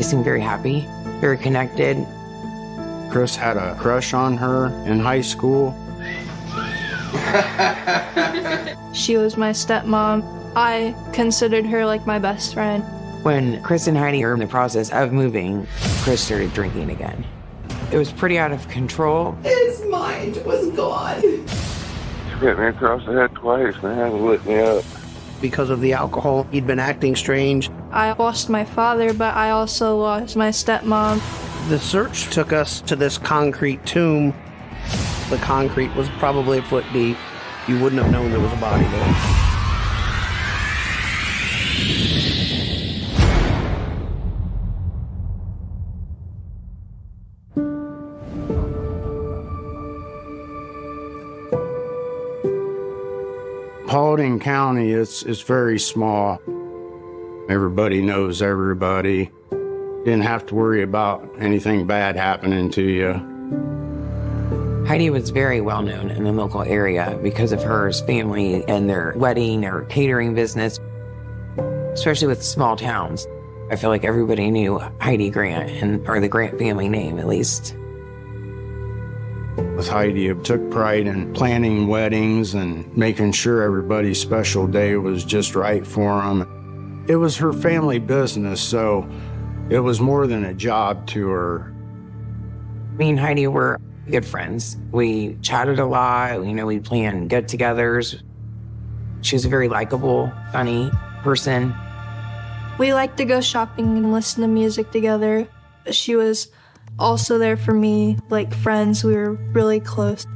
seemed very happy, very connected. Chris had a crush on her in high school. She was my stepmom. I considered her like my best friend. When Chris and Heidi were in the process of moving, Chris started drinking again. It was pretty out of control. His mind was gone. She hit me across the head twice, man, and lit me up. Because of the alcohol, he'd been acting strange. I lost my father, but I also lost my stepmom. The search took us to this concrete tomb. The concrete was probably a foot deep. You wouldn't have known there was a body there. Paulding County is very small. Everybody knows everybody. Didn't have to worry about anything bad happening to you. Heidi was very well known in the local area because of her family and their wedding or catering business, especially with small towns. I feel like everybody knew Heidi Grant, or the Grant family name at least. With Heidi, it took pride in planning weddings and making sure everybody's special day was just right for them. It was her family business, so it was more than a job to her. Me and Heidi were good friends. We chatted a lot, we planned get-togethers. She was a very likable, funny person. We liked to go shopping and listen to music together. She was also there for me, like friends. We were really close.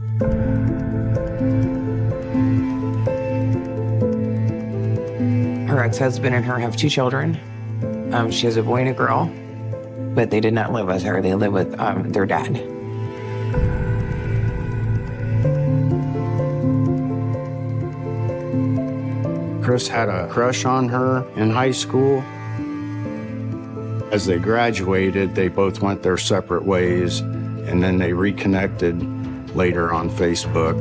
Her ex-husband and her have 2 children. She has a boy and a girl, but they did not live with her. They live with their dad. Chris had a crush on her in high school. As they graduated, they both went their separate ways, and then they reconnected later on Facebook.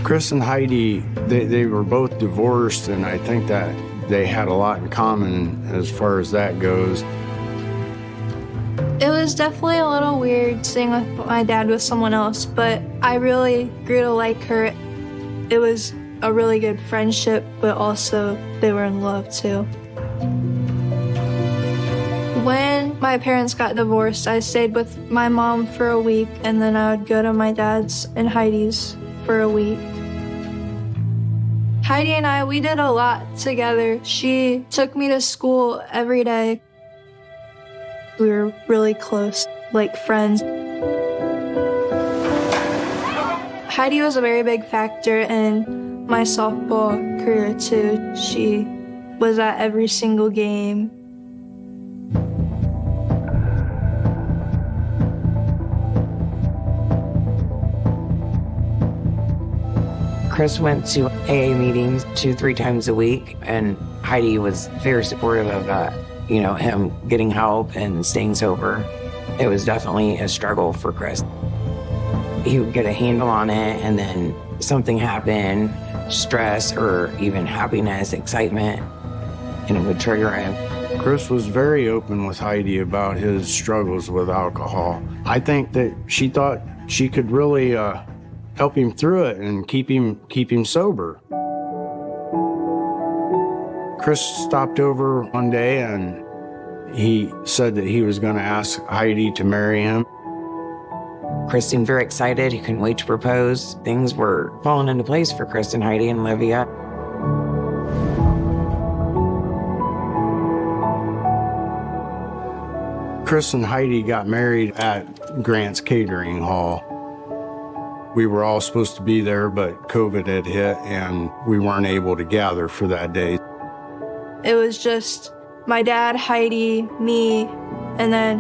Chris and Heidi, they were both divorced, and I think that they had a lot in common as far as that goes. It was definitely a little weird seeing my dad with someone else, but I really grew to like her. It was a really good friendship, but also they were in love too. When my parents got divorced, I stayed with my mom for a week, and then I would go to my dad's and Heidi's for a week. Heidi and I, we did a lot together. She took me to school every day. We were really close, like friends. Heidi was a very big factor in my softball career too. She was at every single game. Chris went to AA meetings 2-3 times a week, and Heidi was very supportive of him getting help and staying sober. It was definitely a struggle for Chris. He would get a handle on it, and then something happened, stress or even happiness, excitement, and it would trigger him. Chris was very open with Heidi about his struggles with alcohol. I think that she thought she could really help him through it and keep him sober. Chris stopped over one day and he said that he was going to ask Heidi to marry him. Chris seemed very excited. He couldn't wait to propose. Things were falling into place for Chris and Heidi and Olivia. Chris and Heidi got married at Grant's Catering Hall. We were all supposed to be there, but COVID had hit and we weren't able to gather for that day. It was just my dad, Heidi, me, and then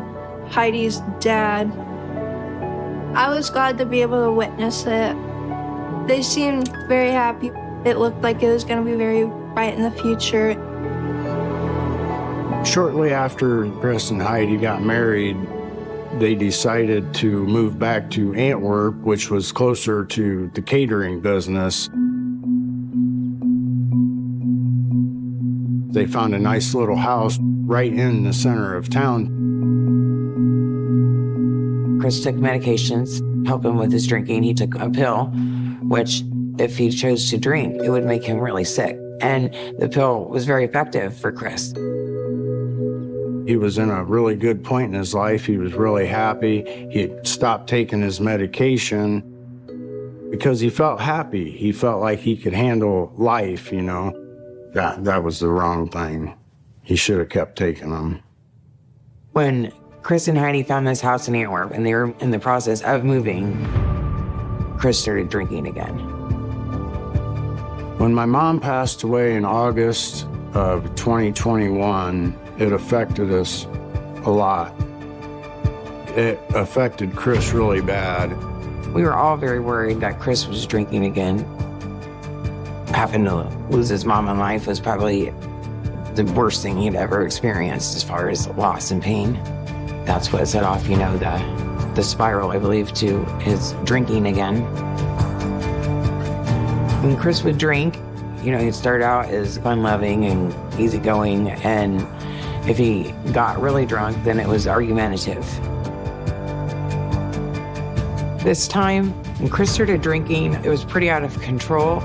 Heidi's dad. I was glad to be able to witness it. They seemed very happy. It looked like it was going to be very bright in the future. Shortly after Chris and Heidi got married, they decided to move back to Antwerp, which was closer to the catering business. They found a nice little house right in the center of town. Chris took medications, help him with his drinking. He took a pill, which if he chose to drink, it would make him really sick. And the pill was very effective for Chris. He was in a really good point in his life. He was really happy. He had stopped taking his medication because he felt happy. He felt like he could handle life, you know. That was the wrong thing. He should have kept taking them. When Chris and Heidi found this house in Antwerp and they were in the process of moving, Chris started drinking again. When my mom passed away in August of 2021, it affected us a lot. It affected Chris really bad. We were all very worried that Chris was drinking again. Having to lose his mom in life was probably the worst thing he'd ever experienced as far as loss and pain. That's what set off, the spiral, I believe, to his drinking again. When Chris would drink, he'd start out as fun-loving and easygoing, and if he got really drunk, then it was argumentative. This time, when Chris started drinking, it was pretty out of control.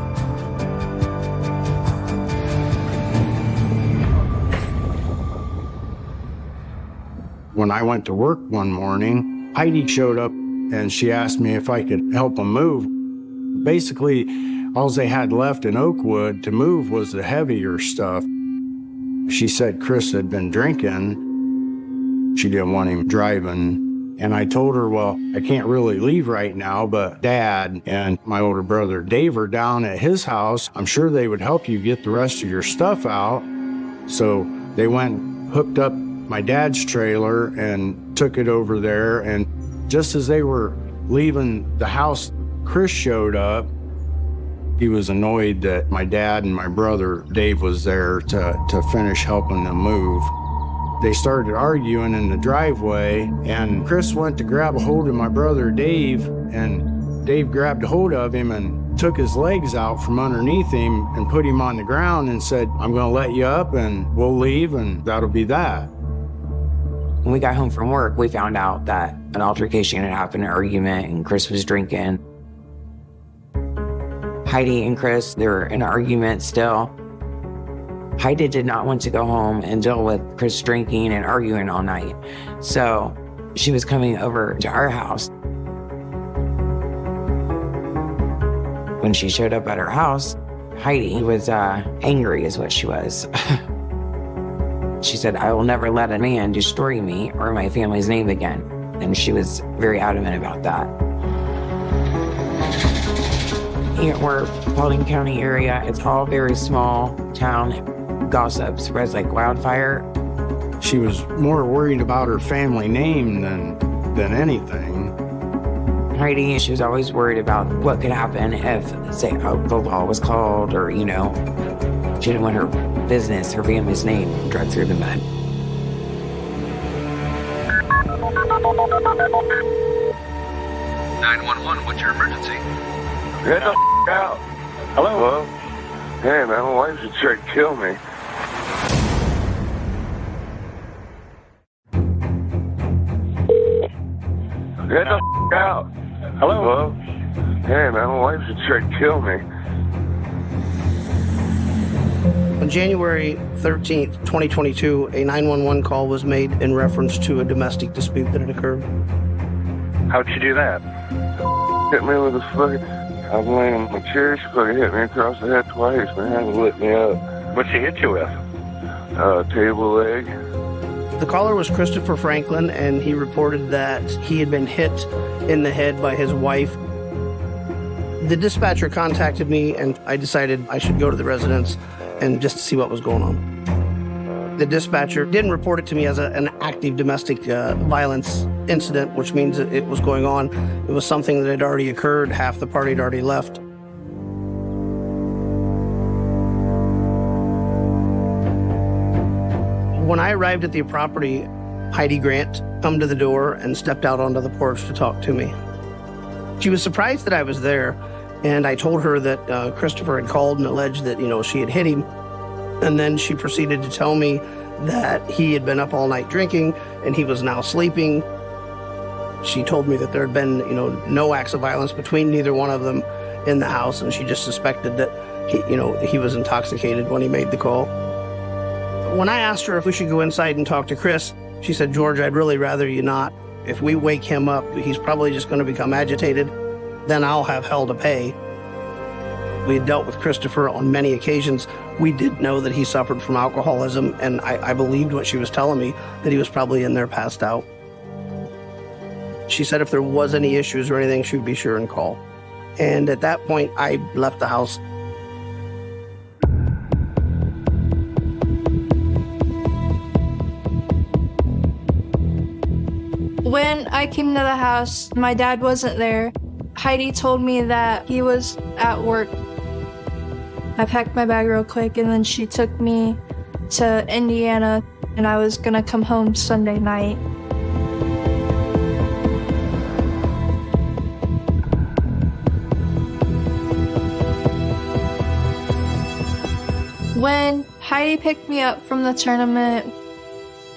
When I went to work one morning, Heidi showed up and she asked me if I could help them move. Basically, all they had left in Oakwood to move was the heavier stuff. She said Chris had been drinking. She didn't want him driving. And I told her, well, I can't really leave right now, but Dad and my older brother Dave are down at his house. I'm sure they would help you get the rest of your stuff out. So they went, hooked up my dad's trailer and took it over there. And just as they were leaving the house, Chris showed up. He was annoyed that my dad and my brother Dave was there to finish helping them move. They started arguing in the driveway, and Chris went to grab a hold of my brother Dave, and Dave grabbed a hold of him and took his legs out from underneath him and put him on the ground and said, I'm gonna let you up and we'll leave and that'll be that. When we got home from work, we found out that an altercation had happened, an argument, and Chris was drinking. Heidi and Chris, they were in an argument still. Heidi did not want to go home and deal with Chris drinking and arguing all night. So she was coming over to our house. When she showed up at our house, Heidi was angry is what she was. She said, I will never let a man destroy me or my family's name again. And she was very adamant about that. Antwerp, Paulding County area, it's all very small town. Gossip spreads like wildfire. She was more worried about her family name than anything. Heidi, she was always worried about what could happen if, say, the law was called or, she didn't want her business, her family's name dragged through the mud. What's your emergency? Get the out. Hello? Hey, man, my wife just tried to kill me. Get the out. Hello? Hey, man, my wife just tried to kill me. On January 13th, 2022, a 911 call was made in reference to a domestic dispute that had occurred. How'd you do that? Hit me with a fucking... I was laying on my chair, she fucking hit me across the head twice, man. It lit me up. What'd she hit you with? Table leg. The caller was Christopher Franklin, and he reported that he had been hit in the head by his wife. The dispatcher contacted me, and I decided I should go to the residence and just see what was going on. The dispatcher didn't report it to me as an active domestic violence incident, which means that it was going on. It was something that had already occurred. Half the party had already left. When I arrived at the property, Heidi Grant come to the door and stepped out onto the porch to talk to me. She was surprised that I was there, and I told her that Christopher had called and alleged that, she had hit him. And then she proceeded to tell me that he had been up all night drinking and he was now sleeping. She told me that there had been, no acts of violence between neither one of them in the house, and she just suspected that he was intoxicated when he made the call. When I asked her if we should go inside and talk to Chris, she said, "George, I'd really rather you not. If we wake him up, he's probably just going to become agitated. Then I'll have hell to pay." We had dealt with Christopher on many occasions. We did know that he suffered from alcoholism, and I believed what she was telling me, that he was probably in there passed out. She said if there was any issues or anything, she'd be sure and call. And at that point, I left the house. When I came to the house, my dad wasn't there. Heidi told me that he was at work. I packed my bag real quick, and then she took me to Indiana, and I was gonna come home Sunday night. When Heidi picked me up from the tournament,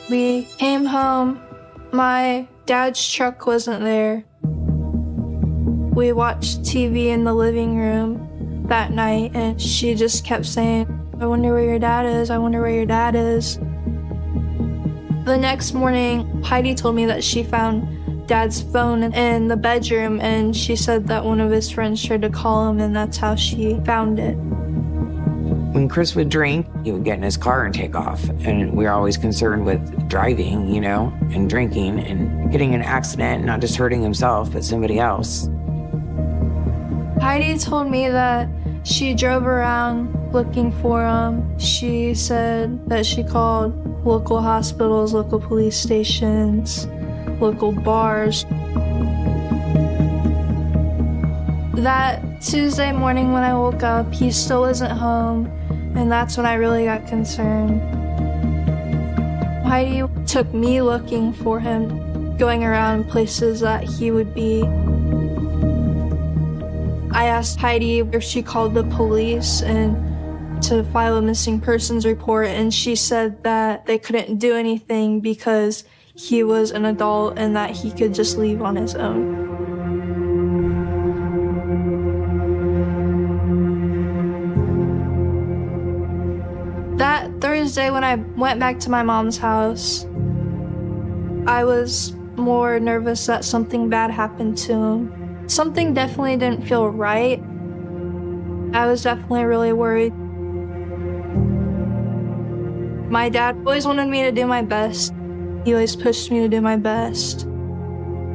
we came home. My dad's truck wasn't there. We watched TV in the living room that night, and she just kept saying, "I wonder where your dad is. I wonder where your dad is." The next morning, Heidi told me that she found Dad's phone in the bedroom, and she said that one of his friends tried to call him, and that's how she found it. When Chris would drink, he would get in his car and take off. And we were always concerned with driving, and drinking and getting in an accident, not just hurting himself, but somebody else. Heidi told me that she drove around looking for him. She said that she called local hospitals, local police stations, local bars. That Tuesday morning when I woke up, he still wasn't home, and that's when I really got concerned. Heidi took me looking for him, going around places that he would be. I asked Heidi if she called the police and to file a missing persons report, and she said that they couldn't do anything because he was an adult and that he could just leave on his own. That Thursday when I went back to my mom's house, I was more nervous that something bad happened to him. Something definitely didn't feel right. I was definitely really worried. My dad always wanted me to do my best. He always pushed me to do my best.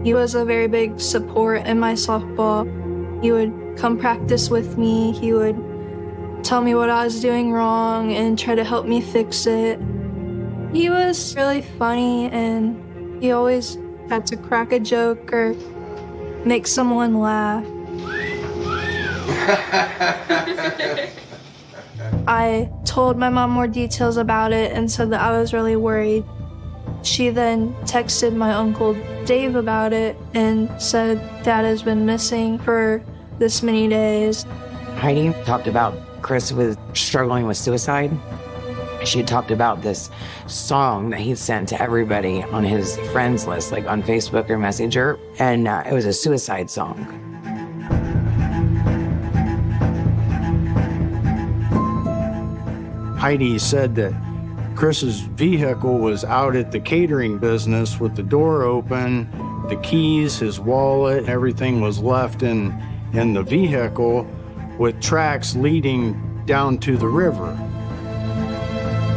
He was a very big support in my softball. He would come practice with me. He would tell me what I was doing wrong and try to help me fix it. He was really funny, and he always had to crack a joke or make someone laugh. I told my mom more details about it and said that I was really worried. She then texted my uncle Dave about it and said Dad has been missing for this many days. Heidi talked about Chris was struggling with suicide. She had talked about this song that he sent to everybody on his friends list, like on Facebook or Messenger, and it was a suicide song. Heidi said that Chris's vehicle was out at the catering business with the door open, the keys, his wallet, everything was left in the vehicle with tracks leading down to the river.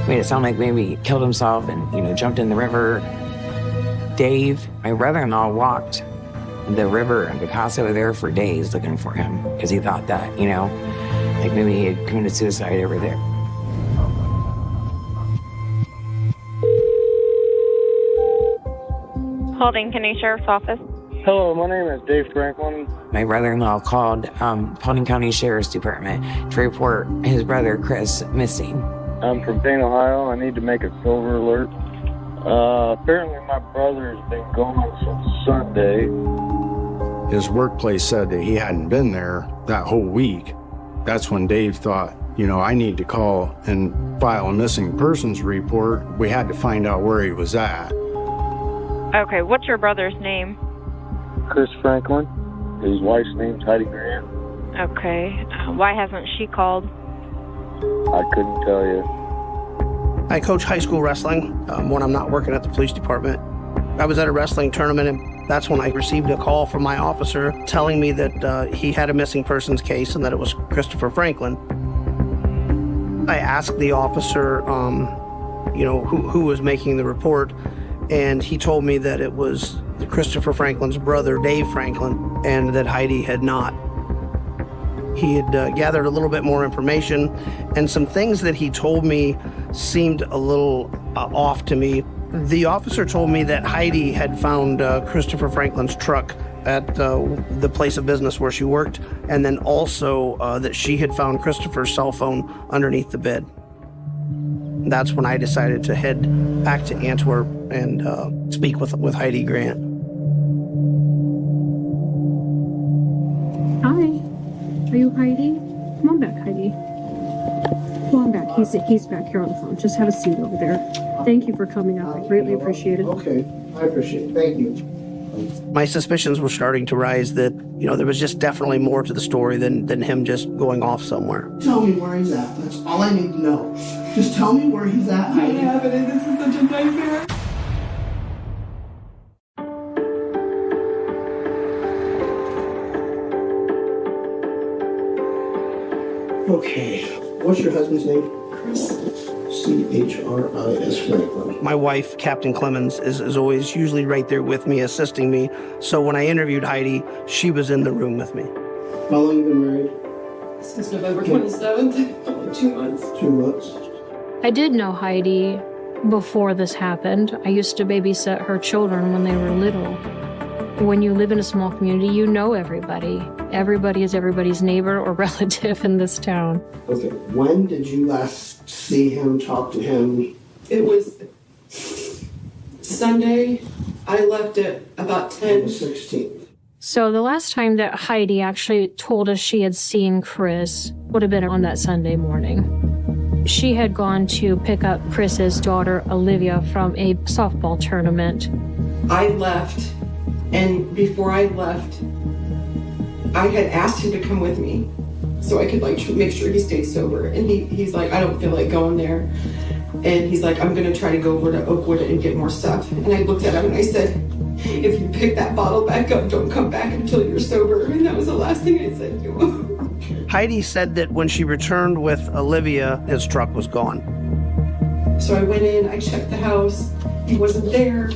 Made it sound like maybe he killed himself and, jumped in the river. Dave, my brother-in-law, walked the river and Picasso there for days looking for him because he thought that, like maybe he had committed suicide over there. Holding County Sheriff's Office. Hello, my name is Dave Franklin. My brother-in-law called Paulding County Sheriff's Department to report his brother, Chris, missing. I'm from Dane, Ohio. I need to make a silver alert. Apparently my brother has been gone since Sunday. His workplace said that he hadn't been there that whole week. That's when Dave thought I need to call and file a missing persons report. We had to find out where he was at. Okay, what's your brother's name? Chris Franklin. His wife's name's Heidi Grant. Okay, why hasn't she called? I couldn't tell you. I coach high school wrestling when I'm not working at the police department. I was at a wrestling tournament, and that's when I received a call from my officer telling me that he had a missing persons case and that it was Christopher Franklin. I asked the officer, who was making the report, and he told me that it was Christopher Franklin's brother, Dave Franklin, and that Heidi had not. He had gathered a little bit more information, and some things that he told me seemed a little off to me. The officer told me that Heidi had found Christopher Franklin's truck at the place of business where she worked, and then also that she had found Christopher's cell phone underneath the bed. That's when I decided to head back to Antwerp and speak with Heidi Grant. Hi. Are you Heidi? Come on back, Heidi. Come on back. He's back here on the phone. Just have a seat over there. Thank you for coming up. I greatly appreciate it. Okay, I appreciate it. Thank you. My suspicions were starting to rise that, there was just definitely more to the story than him just going off somewhere. Tell me where he's at. That's all I need to know. Just tell me where he's at, Heidi. This is such a nightmare. Okay. What's your husband's name? Chris. C-H-R-I-S Franklin. My wife, Captain Clemens, is always usually right there with me, assisting me. So when I interviewed Heidi, she was in the room with me. How long have you been married? Since November 27th, only 2 months. 2 months. I did know Heidi before this happened. I used to babysit her children when they were little. When you live in a small community, you know everybody. Everybody is everybody's neighbor or relative in this town. Okay. When did you last see him, talk to him? It was Sunday. I left at about 10. The 16th. So the last time that Heidi actually told us she had seen Chris would have been on that Sunday morning. She had gone to pick up Chris's daughter, Olivia, from a softball tournament. I left, and before I left, I had asked him to come with me so I could make sure he stayed sober. And he's like, I don't feel like going there. And he's like, I'm gonna try to go over to Oakwood and get more stuff. And I looked at him and I said, if you pick that bottle back up, don't come back until you're sober. And that was the last thing I said to him. Heidi said that when she returned with Olivia, his truck was gone. So I went in, I checked the house, he wasn't there.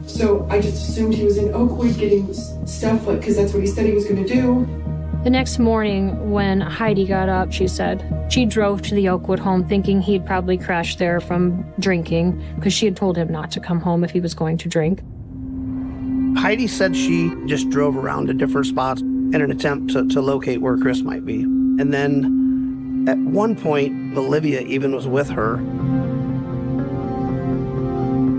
So I just assumed he was in Oakwood getting stuff, because that's what he said he was gonna do. The next morning, when Heidi got up, she said she drove to the Oakwood home thinking he'd probably crashed there from drinking, because she had told him not to come home if he was going to drink. Heidi said she just drove around to different spots in an attempt to locate where Chris might be. And then at one point, Olivia even was with her.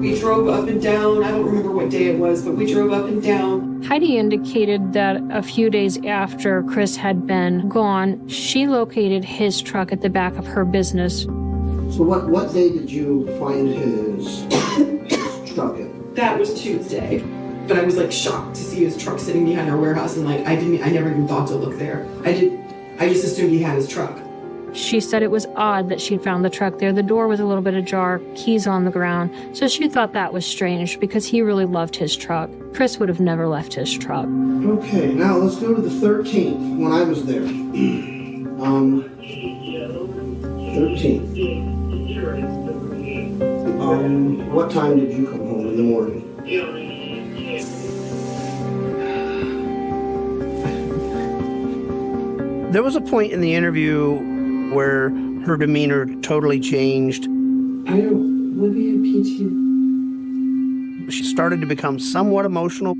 We drove up and down. I don't remember what day it was, but we drove up and down. Heidi indicated that a few days after Chris had been gone, she located his truck at the back of her business. So what day did you find his truck at? That was Tuesday. But I was shocked to see his truck sitting behind our warehouse, and I never even thought to look there. I just assumed he had his truck. She said it was odd that she'd found the truck there. The door was a little bit ajar, keys on the ground. So she thought that was strange because he really loved his truck. Chris would have never left his truck. Okay, now let's go to the 13th when I was there. 13th. What time did you come home in the morning? There was a point in the interview where her demeanor totally changed. Olivia PT. She started to become somewhat emotional.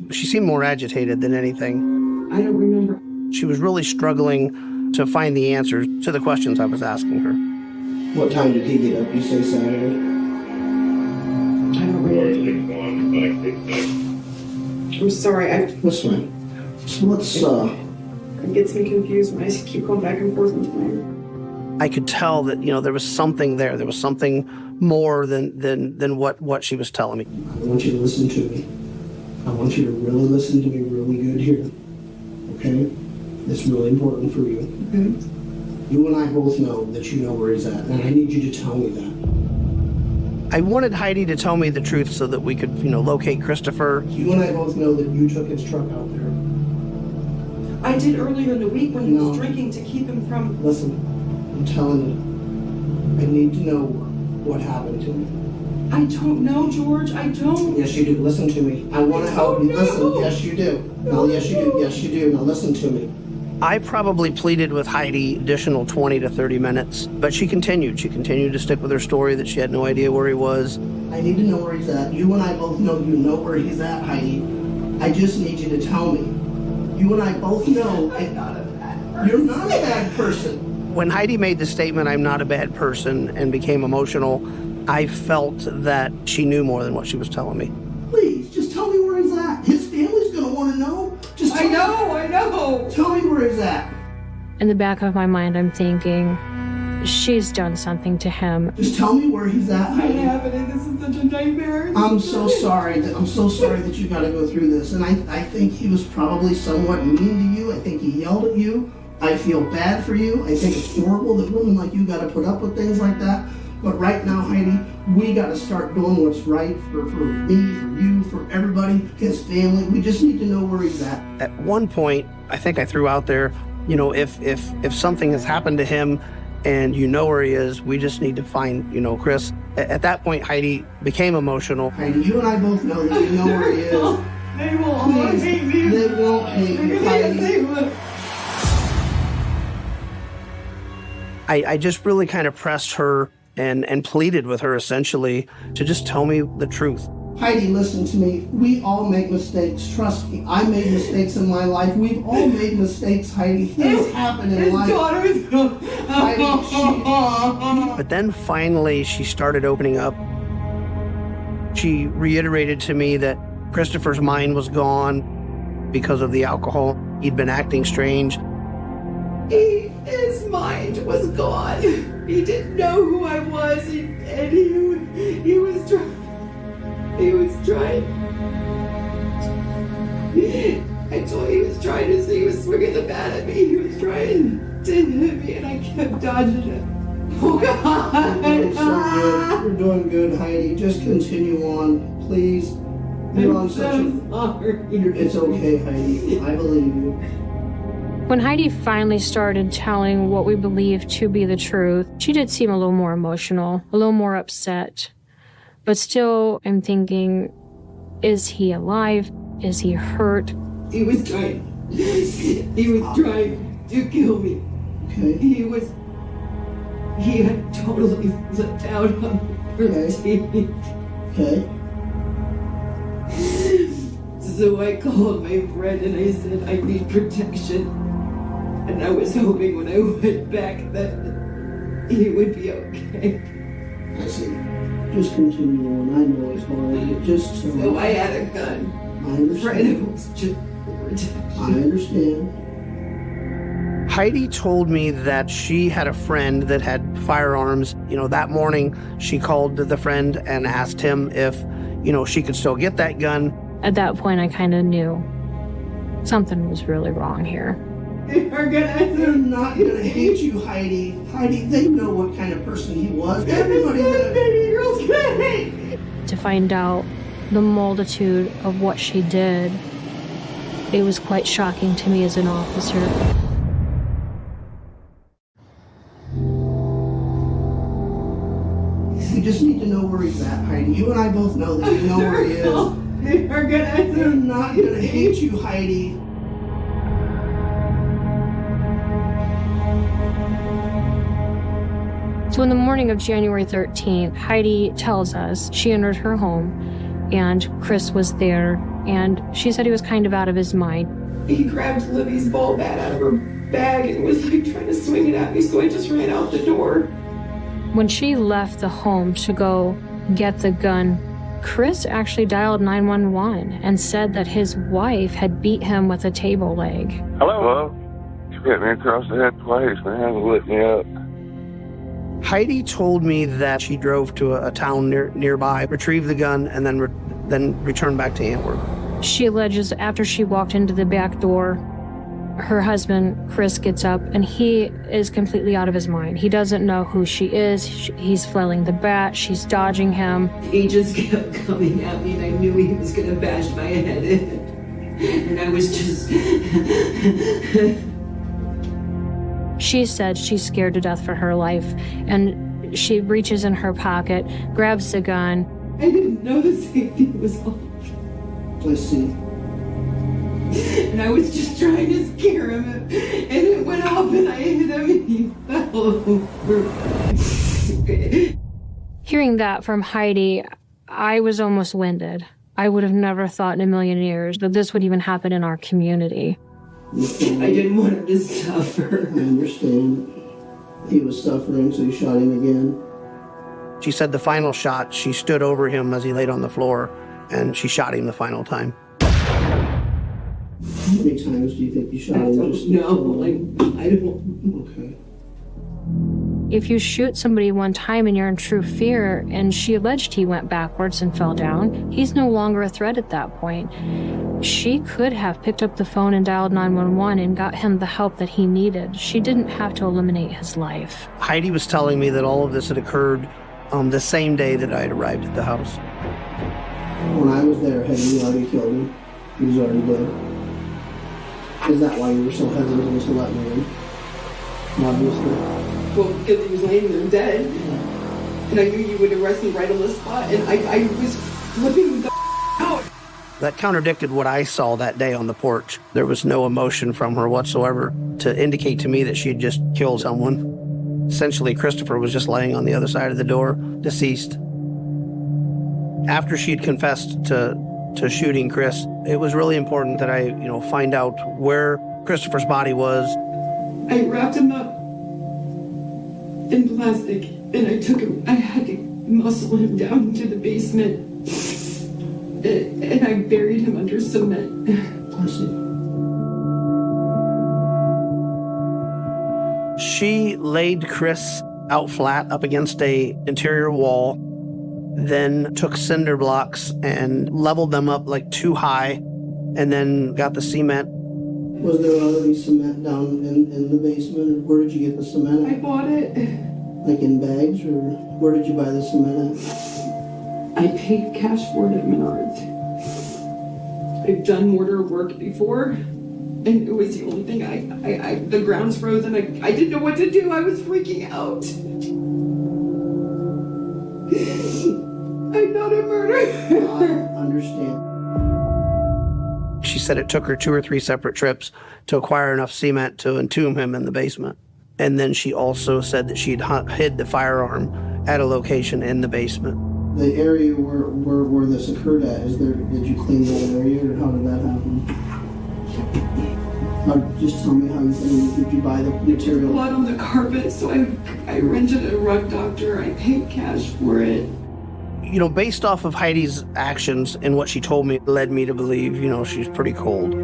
She seemed more agitated than anything. I don't remember. She was really struggling to find the answers to the questions I was asking her. What time did he get up? You say Saturday? I don't remember. I'm sorry. That's fine. So let's It gets me confused when I keep going back and forth in time. I could tell that, there was something there. There was something more than what she was telling me. I want you to listen to me. I want you to really listen to me really good here. Okay? It's really important for you. Okay? You and I both know that you know where he's at, and I need you to tell me that. I wanted Heidi to tell me the truth so that we could, locate Christopher. You and I both know that you took his truck out there. I did earlier in the week when he was drinking to keep him from... Listen, I'm telling you, I need to know what happened to me. I don't know, George. I don't. Yes, you do. Listen to me. I want to help you. Listen. Yes, you do. No, yes, you do. Yes, you do. Now listen to me. I probably pleaded with Heidi additional 20 to 30 minutes, but she continued. She continued to stick with her story that she had no idea where he was. I need to know where he's at. You and I both know you know where he's at, Heidi. I just need you to tell me. You and I both know. I'm not a bad person. You're not a bad person. When Heidi made the statement, "I'm not a bad person," and became emotional, I felt that she knew more than what she was telling me. Please, just tell me where he's at. His family's going to want to know. Just I know. Tell me where he's at. In the back of my mind, I'm thinking, she's done something to him. Just tell me where he's at, Heidi. This is such a nightmare. I'm so sorry that you got to go through this. And I think he was probably somewhat mean to you. I think he yelled at you. I feel bad for you. I think it's horrible that women like you got to put up with things like that. But right now, Heidi, we got to start doing what's right for me, for you, for everybody, his family. We just need to know where he's at. At one point, I think I threw out there, if something has happened to him and you know where he is, we just need to find, Chris. At that point, Heidi became emotional. Heidi, you and I both know that you know where he is. They won't hate me. They won't hate you, Heidi. I just really kind of pressed her and pleaded with her essentially to just tell me the truth. Heidi, listen to me. We all make mistakes. Trust me. I made mistakes in my life. We've all made mistakes, Heidi. Things happen in life. His daughter is gone. Heidi, But then finally she started opening up. She reiterated to me that Christopher's mind was gone because of the alcohol. He'd been acting strange. His mind was gone. He didn't know who I was, and he was trying. I told you he was trying to see. He was swinging the bat at me. He was trying to hit me, and I kept dodging it. Oh God! you're doing so good. You're doing good, Heidi. Just continue on, please. You're on such a... sorry. It's okay, Heidi. I believe you. When Heidi finally started telling what we believed to be the truth, she did seem a little more emotional, a little more upset. But still, I'm thinking, is he alive? Is he hurt? He was trying. He was trying to kill me. Okay. He had totally flipped out on the TV. Okay. So I called my friend and I said I need protection. And I was hoping when I went back that he would be okay. I see. Just continue on. I know it's hard. Just so I had a gun. I understand. It was just protection. I understand. Heidi told me that she had a friend that had firearms. That morning she called the friend and asked him if, she could still get that gun. At that point, I kind of knew something was really wrong here. They're not gonna hate you, Heidi. Heidi, they know what kind of person he was. Everybody girls gonna hate me. To find out the multitude of what she did, it was quite shocking to me as an officer. We just need to know where he's at, Heidi. You and I both know that you know where he is. They're not gonna hate you, Heidi. So in the morning of January 13th, Heidi tells us she entered her home and Chris was there, and she said he was kind of out of his mind. He grabbed Libby's ball bat out of her bag and was trying to swing it at me, so I just ran out the door. When she left the home to go get the gun, Chris actually dialed 911 and said that his wife had beat him with a table leg. Hello? She hit me across the head twice, man. It lit me up. Heidi told me that she drove to a town nearby, retrieved the gun, and then returned back to Antwerp. She alleges after she walked into the back door, her husband, Chris, gets up and he is completely out of his mind. He doesn't know who she is. He's flailing the bat. She's dodging him. He just kept coming at me and I knew he was going to bash my head in. And I was just... She said she's scared to death for her life, and she reaches in her pocket, grabs the gun. I didn't know the safety was off. I see. And I was just trying to scare him, and it went off and I hit him and he fell over. Hearing that from Heidi, I was almost winded. I would have never thought in a million years that this would even happen in our community. I didn't want him to suffer. I understand. He was suffering, so you shot him again. She said the final shot, she stood over him as he laid on the floor, and she shot him the final time. How many times do you think you shot him? I don't know. I don't. Okay. If you shoot somebody one time and you're in true fear, and she alleged he went backwards and fell down, he's no longer a threat at that point. She could have picked up the phone and dialed 911 and got him the help that he needed. She didn't have to eliminate his life. Heidi was telling me that all of this had occurred the same day that I had arrived at the house. When I was there, had you already killed him? He was already dead. Is that why you were so hesitant to let me in? Obviously. Well, because he was laying there dead. And I knew you would arrest me right on the spot. And I was flipping the out. That contradicted what I saw that day on the porch. There was no emotion from her whatsoever to indicate to me that she had just killed someone. Essentially, Christopher was just laying on the other side of the door, deceased. After she'd confessed to shooting Chris, it was really important that I, find out where Christopher's body was. I wrapped him up in plastic and I took him, I had to muscle him down into the basement and I buried him under cement. I see. She laid Chris out flat up against a interior wall, then took cinder blocks and leveled them up like too high, and then got the cement. Was there already cement down in the basement, or where did you get the cement? I bought it. Like in bags, or where did you buy the cement at? I paid cash for it at Menards. I've done mortar work before, and it was the only thing the ground's frozen. I didn't know what to do. I was freaking out. I'm not a murderer. I understand. She said it took her 2 or 3 separate trips to acquire enough cement to entomb him in the basement. And then she also said that she'd hid the firearm at a location in the basement. The area where this occurred at, did you clean that area, or how did that happen? Just tell me how did you buy the material? Blood on the carpet, so I rented a rug doctor. I paid cash for it. Based off of Heidi's actions and what she told me, led me to believe, she's pretty cold.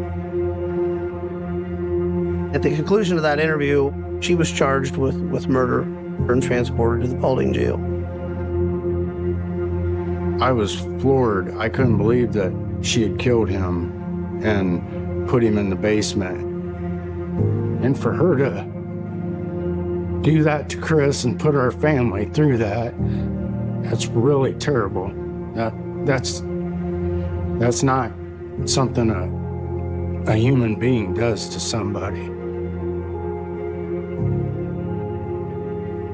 At the conclusion of that interview, she was charged with murder and transported to the Paulding jail. I was floored. I couldn't believe that she had killed him and put him in the basement. And for her to do that to Chris and put our family through that's really terrible. That's not something a human being does to somebody.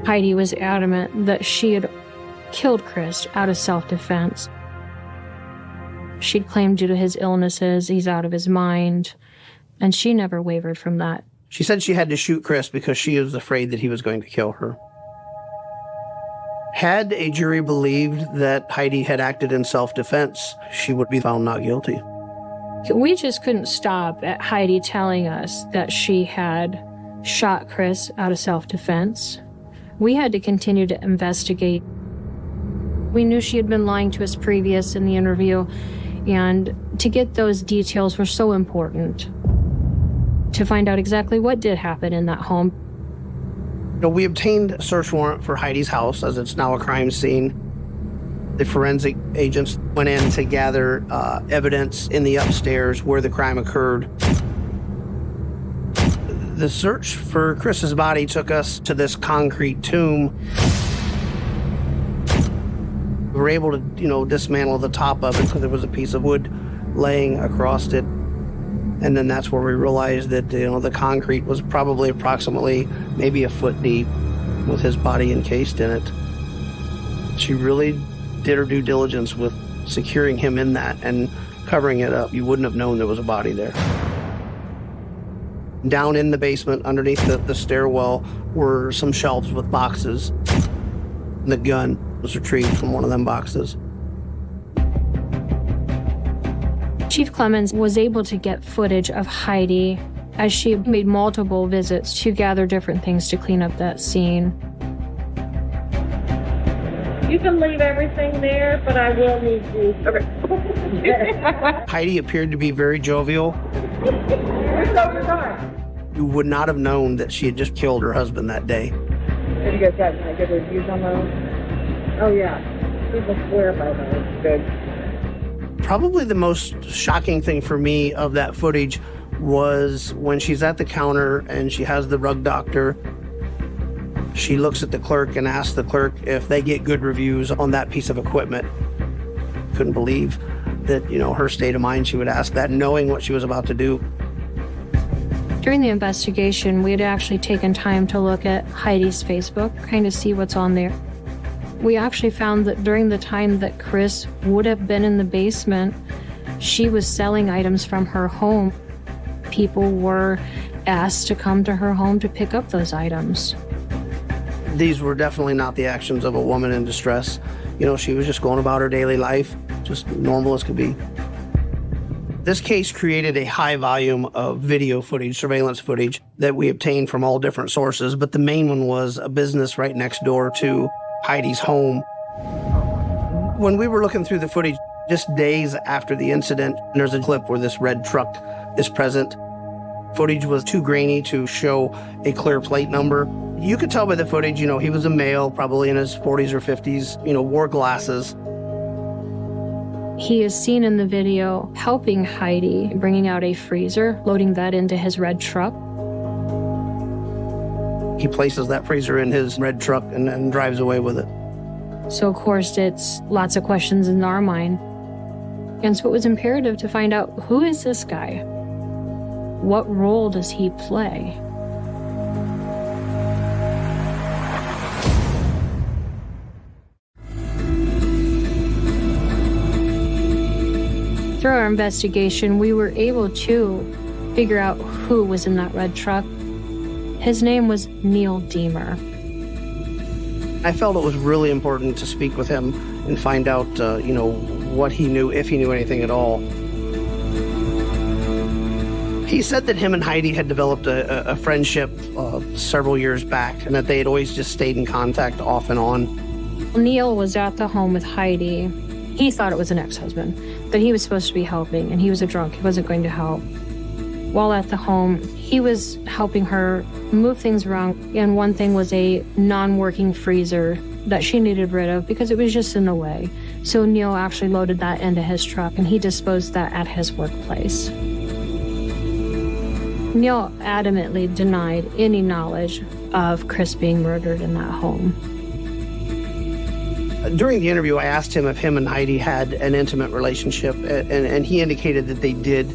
Heidi was adamant that she had killed Chris out of self-defense. She'd claimed due to his illnesses, he's out of his mind, and she never wavered from that. She said she had to shoot Chris because she was afraid that he was going to kill her. Had a jury believed that Heidi had acted in self-defense, she would be found not guilty. We just couldn't stop at Heidi telling us that she had shot Chris out of self-defense. We had to continue to investigate. We knew she had been lying to us previous in the interview, and to get those details were so important to find out exactly what did happen in that home. We obtained a search warrant for Heidi's house, as it's now a crime scene. The forensic agents went in to gather evidence in the upstairs where the crime occurred. The search for Chris's body took us to this concrete tomb. We were able to, dismantle the top of it because there was a piece of wood laying across it. And then that's where we realized that, the concrete was probably approximately maybe a foot deep with his body encased in it. She really did her due diligence with securing him in that and covering it up. You wouldn't have known there was a body there. Down in the basement, underneath the stairwell, were some shelves with boxes. The gun was retrieved from one of them boxes. Chief Clemens was able to get footage of Heidi as she made multiple visits to gather different things to clean up that scene. You can leave everything there, but I will need you. Okay. Heidi appeared to be very jovial. Where's your car? You would not have known that she had just killed her husband that day. Have you guys gotten good reviews on those? Oh, yeah. People swear by those. Good. Probably the most shocking thing for me of that footage was when she's at the counter and she has the rug doctor. She looks at the clerk and asks the clerk if they get good reviews on that piece of equipment. Couldn't believe that, her state of mind, she would ask that, knowing what she was about to do. During the investigation, we had actually taken time to look at Heidi's Facebook, kind of see what's on there. We actually found that during the time that Chris would have been in the basement, she was selling items from her home. People were asked to come to her home to pick up those items. These were definitely not the actions of a woman in distress. She was just going about her daily life, just normal as could be. This case created a high volume of video footage, surveillance footage, that we obtained from all different sources, but the main one was a business right next door to Heidi's home. When we were looking through the footage, just days after the incident, there's a clip where this red truck is present. Footage was too grainy to show a clear plate number. You could tell by the footage, he was a male, probably in his 40s or 50s, wore glasses. He is seen in the video helping Heidi, bringing out a freezer, loading that into his red truck. He places that freezer in his red truck and then drives away with it. So, of course, it's lots of questions in our mind. And so it was imperative to find out, who is this guy? What role does he play? Through our investigation, we were able to figure out who was in that red truck. His name was Neil Deemer. I felt it was really important to speak with him and find out, what he knew, if he knew anything at all. He said that him and Heidi had developed a friendship several years back and that they had always just stayed in contact off and on. Neil was at the home with Heidi. He thought it was an ex-husband, that he was supposed to be helping, and he was a drunk. He wasn't going to help. While at the home, he was helping her move things around, and one thing was a non-working freezer that she needed rid of because it was just in the way. So Neil actually loaded that into his truck, and he disposed that at his workplace. Neil adamantly denied any knowledge of Chris being murdered in that home. During the interview, I asked him if him and Heidi had an intimate relationship, and he indicated that they did.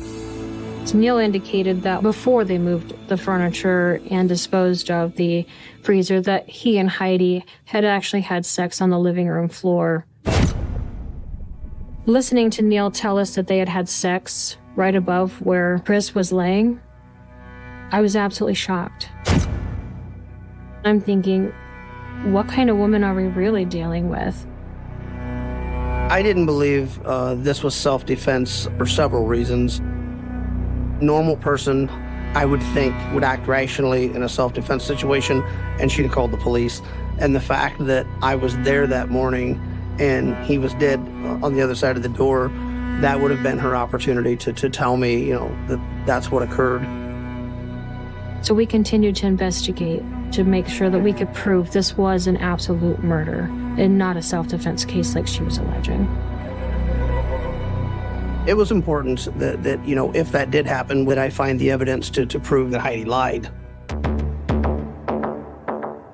So Neil indicated that before they moved the furniture and disposed of the freezer, that he and Heidi had actually had sex on the living room floor. Listening to Neil tell us that they had had sex right above where Chris was laying, I was absolutely shocked. I'm thinking, what kind of woman are we really dealing with? I didn't believe this was self-defense for several reasons. Normal person, I would think, would act rationally in a self-defense situation, and she'd have called the police. And the fact that I was there that morning and he was dead on the other side of the door, that would have been her opportunity to tell me, that that's what occurred. So we continued to investigate to make sure that we could prove this was an absolute murder and not a self-defense case like she was alleging. It was important that if that did happen, that I find the evidence to prove that Heidi lied.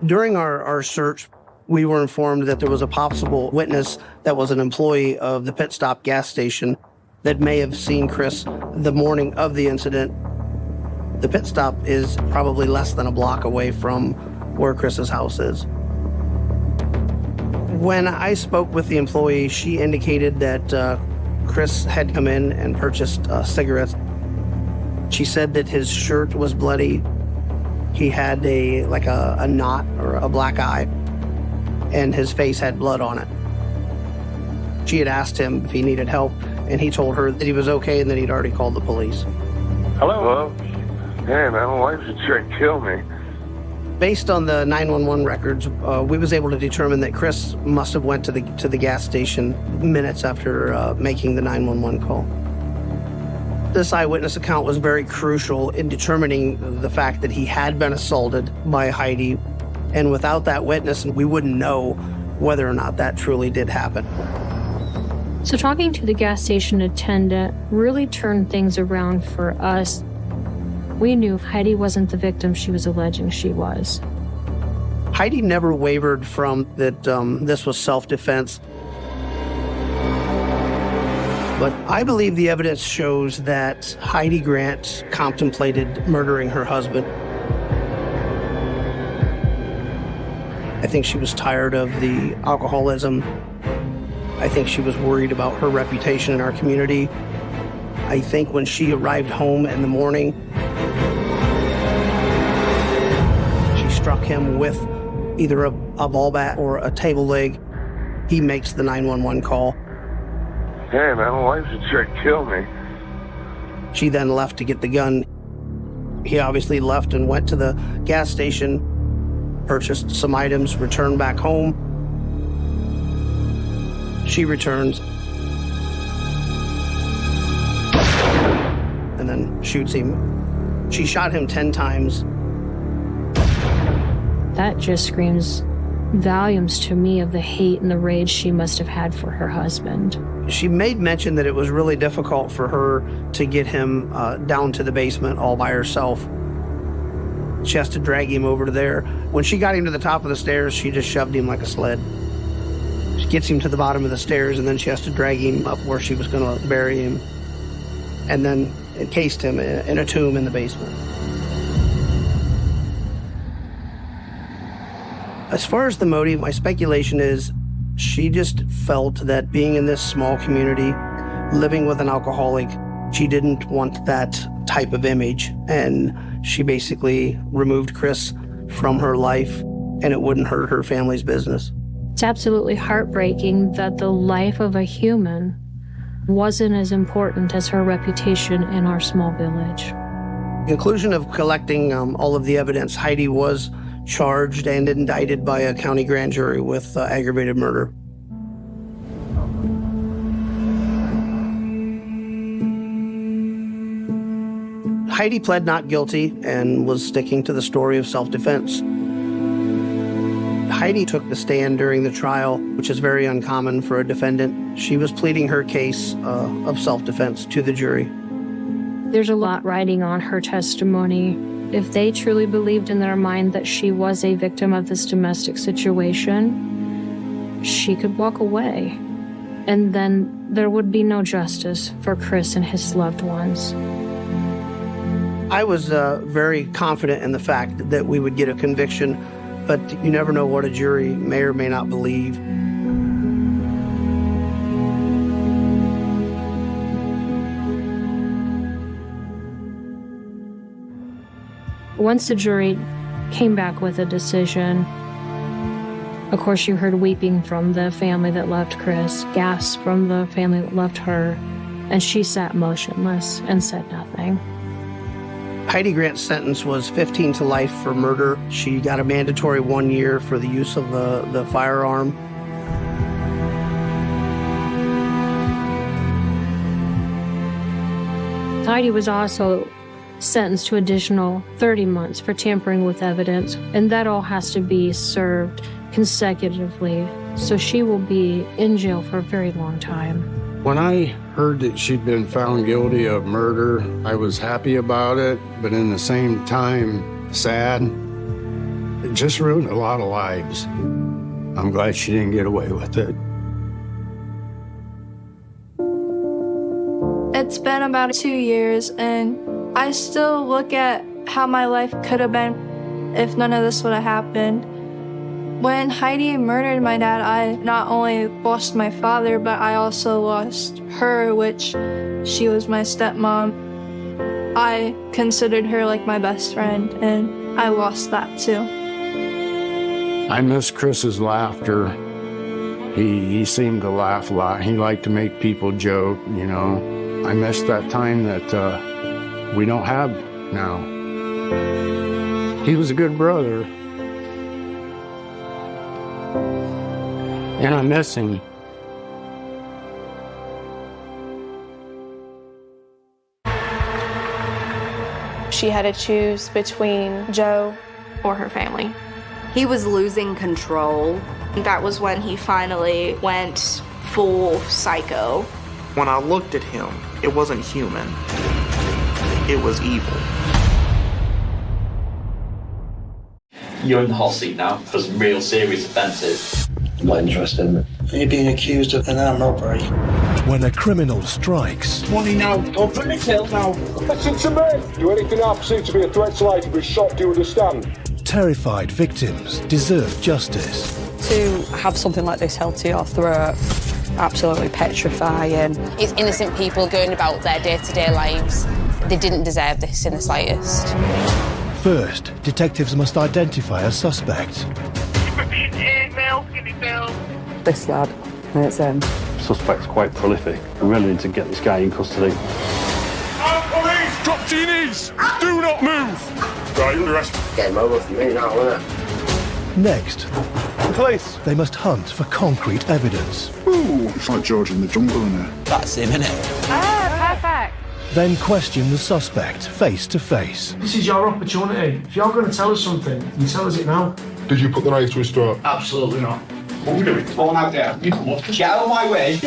During our search, we were informed that there was a possible witness that was an employee of the Pit Stop gas station that may have seen Chris the morning of the incident. The Pit Stop is probably less than a block away from where Chris's house is. When I spoke with the employee, she indicated that Chris had come in and purchased cigarettes. She said that his shirt was bloody. He had a knot or a black eye, and his face had blood on it. She had asked him if he needed help, and he told her that he was okay and that he'd already called the police. Hello? Hey, man, my wife should try to kill me. Based on the 911 records, we was able to determine that Chris must have went to the gas station minutes after making the 911 call. This eyewitness account was very crucial in determining the fact that he had been assaulted by Heidi, and without that witness, we wouldn't know whether or not that truly did happen. So talking to the gas station attendant really turned things around for us. We knew Heidi wasn't the victim she was alleging she was. Heidi never wavered from that this was self-defense. But I believe the evidence shows that Heidi Grant contemplated murdering her husband. I think she was tired of the alcoholism. I think she was worried about her reputation in our community. I think when she arrived home in the morning, she struck him with either a ball bat or a table leg. He makes the 911 call. Hey, man, my wife should try to kill me. She then left to get the gun. He obviously left and went to the gas station, purchased some items, returned back home. She returns and then shoots him. She shot him 10 times. That just screams volumes to me of the hate and the rage she must have had for her husband. She made mention that it was really difficult for her to get him down to the basement all by herself. She has to drag him over to there. When she got him to the top of the stairs, she just shoved him like a sled. She gets him to the bottom of the stairs, and then she has to drag him up where she was going to bury him, and then encased him in a tomb in the basement. As far as the motive, my speculation is she just felt that being in this small community, living with an alcoholic, she didn't want that type of image, and she basically removed Chris from her life, and it wouldn't hurt her family's business. It's absolutely heartbreaking that the life of a human wasn't as important as her reputation in our small village. Conclusion of collecting all of the evidence, Heidi was charged and indicted by a county grand jury with aggravated murder. Heidi pled not guilty and was sticking to the story of self-defense. Heidi took the stand during the trial, which is very uncommon for a defendant. She was pleading her case of self-defense to the jury. There's a lot riding on her testimony. If they truly believed in their mind that she was a victim of this domestic situation, she could walk away. And then there would be no justice for Chris and his loved ones. I was very confident in the fact that we would get a conviction, but you never know what a jury may or may not believe. Once the jury came back with a decision, of course you heard weeping from the family that loved Chris, gasps from the family that loved her, and she sat motionless and said nothing. Heidi Grant's sentence was 15 to life for murder. She got a mandatory 1 year for the use of the firearm. Heidi was also sentenced to additional 30 months for tampering with evidence, and that all has to be served consecutively. So she will be in jail for a very long time. When I heard that she'd been found guilty of murder, I was happy about it, but in the same time, sad. It just ruined a lot of lives. I'm glad she didn't get away with it. It's been about 2 years, and I still look at how my life could have been if none of this would have happened. When Heidi murdered my dad, I not only lost my father, but I also lost her, which she was my stepmom. I considered her like my best friend, and I lost that too. I miss Chris's laughter. He seemed to laugh a lot. He liked to make people joke, you know. I miss that time that we don't have now. He was a good brother. And I miss him. She had to choose between Joe or her family. He was losing control. That was when he finally went full psycho. When I looked at him, it wasn't human. It was evil. You're in the hot seat now for some real serious offences. I'm not interested in it. You're being accused of an armed robbery. When a criminal strikes... Money now, don't put me till now. Listen to me. Do anything I perceive to be a threat to life to be shot, do you understand? Terrified victims deserve justice. To have something like this held to your throat, absolutely petrifying. It's innocent people going about their day-to-day lives. They didn't deserve this in the slightest. First, detectives must identify a suspect. This lad, it's him. Suspect's quite prolific. We really need to get this guy in custody. Police, drop to your knees. Do not move. Right, you're arrested. Get him over from here now, innit? Next, police. They must hunt for concrete evidence. Ooh, it's like George in the jungle, innit? That's him, innit? Ah, perfect. Then question the suspect face to face. This is your opportunity. If you're going to tell us something, you tell us it now. Did you put the knife to his throat? Absolutely not. What are we doing? Come on out there. You come up. Get out of my way.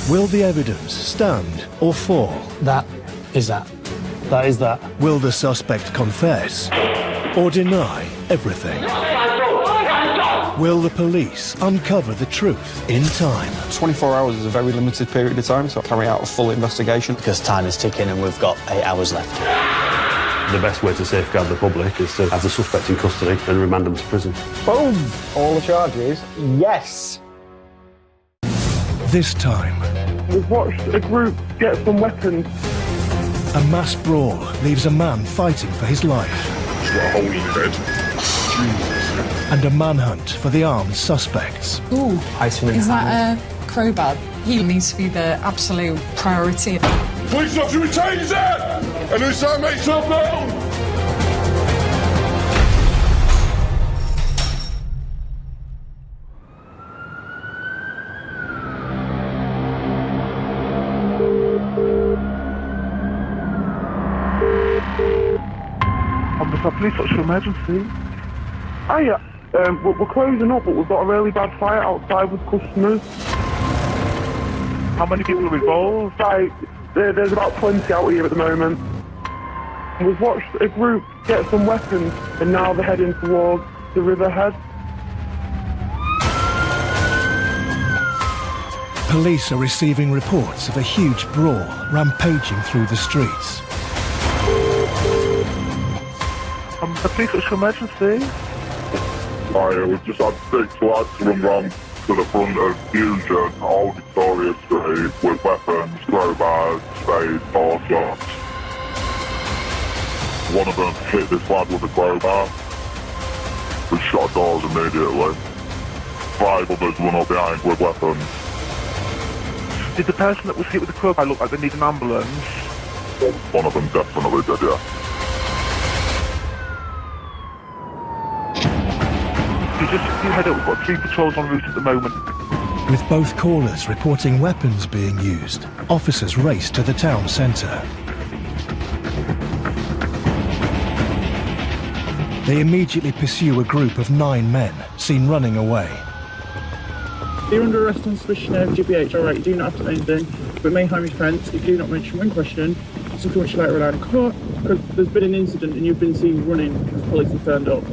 Will the evidence stand or fall? That is that. That is that. Will the suspect confess or deny everything? Will the police uncover the truth in time? 24 hours is a very limited period of time to carry out a full investigation. Because time is ticking and we've got 8 hours left. The best way to safeguard the public is to have the suspect in custody and remand them to prison. Boom! All the charges, yes. This time, we've watched a group get some weapons. A mass brawl leaves a man fighting for his life. He's got a hole in his head. And a manhunt for the armed suspects. Ooh, is that a crowbar? He needs to be the absolute priority. Police officer retains it! And this time makes yourself known! Police, what's your emergency? Hiya. We're closing up, but we've got a really bad fire outside with customers. How many people are involved? Right, there's about 20 out here at the moment. We've watched a group get some weapons, and now they're heading towards the riverhead. Police are receiving reports of a huge brawl rampaging through the streets. The police, what's your emergency? Hi, we've just had 6 lads run round to the front of Fusion, Old Victoria Street, with weapons, crowbars, spades, all sorts. One of them hit this lad with a crowbar. We shut doors immediately. 5 others run up behind with weapons. Did the person that was hit with the crowbar look like they need an ambulance? One of them definitely did, yeah. You head up, we've got 3 patrols en route at the moment. With both callers reporting weapons being used, officers race to the town centre. They immediately pursue a group of 9 men seen running away. You're under arrest on suspicion of GBH. All right, you do not have to say anything, but may harm your defence if you do not mention when questioned something which you like rely on court, because there's been an incident and you've been seen running as police have turned up.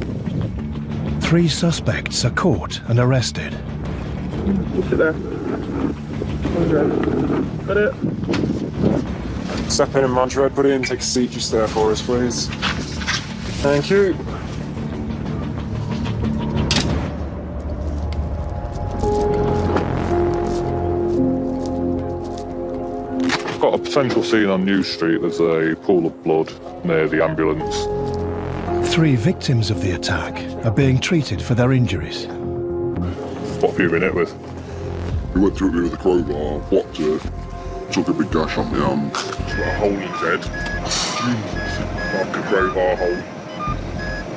3 suspects are caught and arrested. You sit there. Got it? Step in and Montreal, put in, take a seat just there for us, please. Thank you. Got a potential scene on New Street. There's a pool of blood near the ambulance. 3 victims of the attack are being treated for their injuries. What have you been hit with? He went through me with a crowbar, whacked it, took a big gash on my hand. He's got a hole in his head. Like a crowbar hole.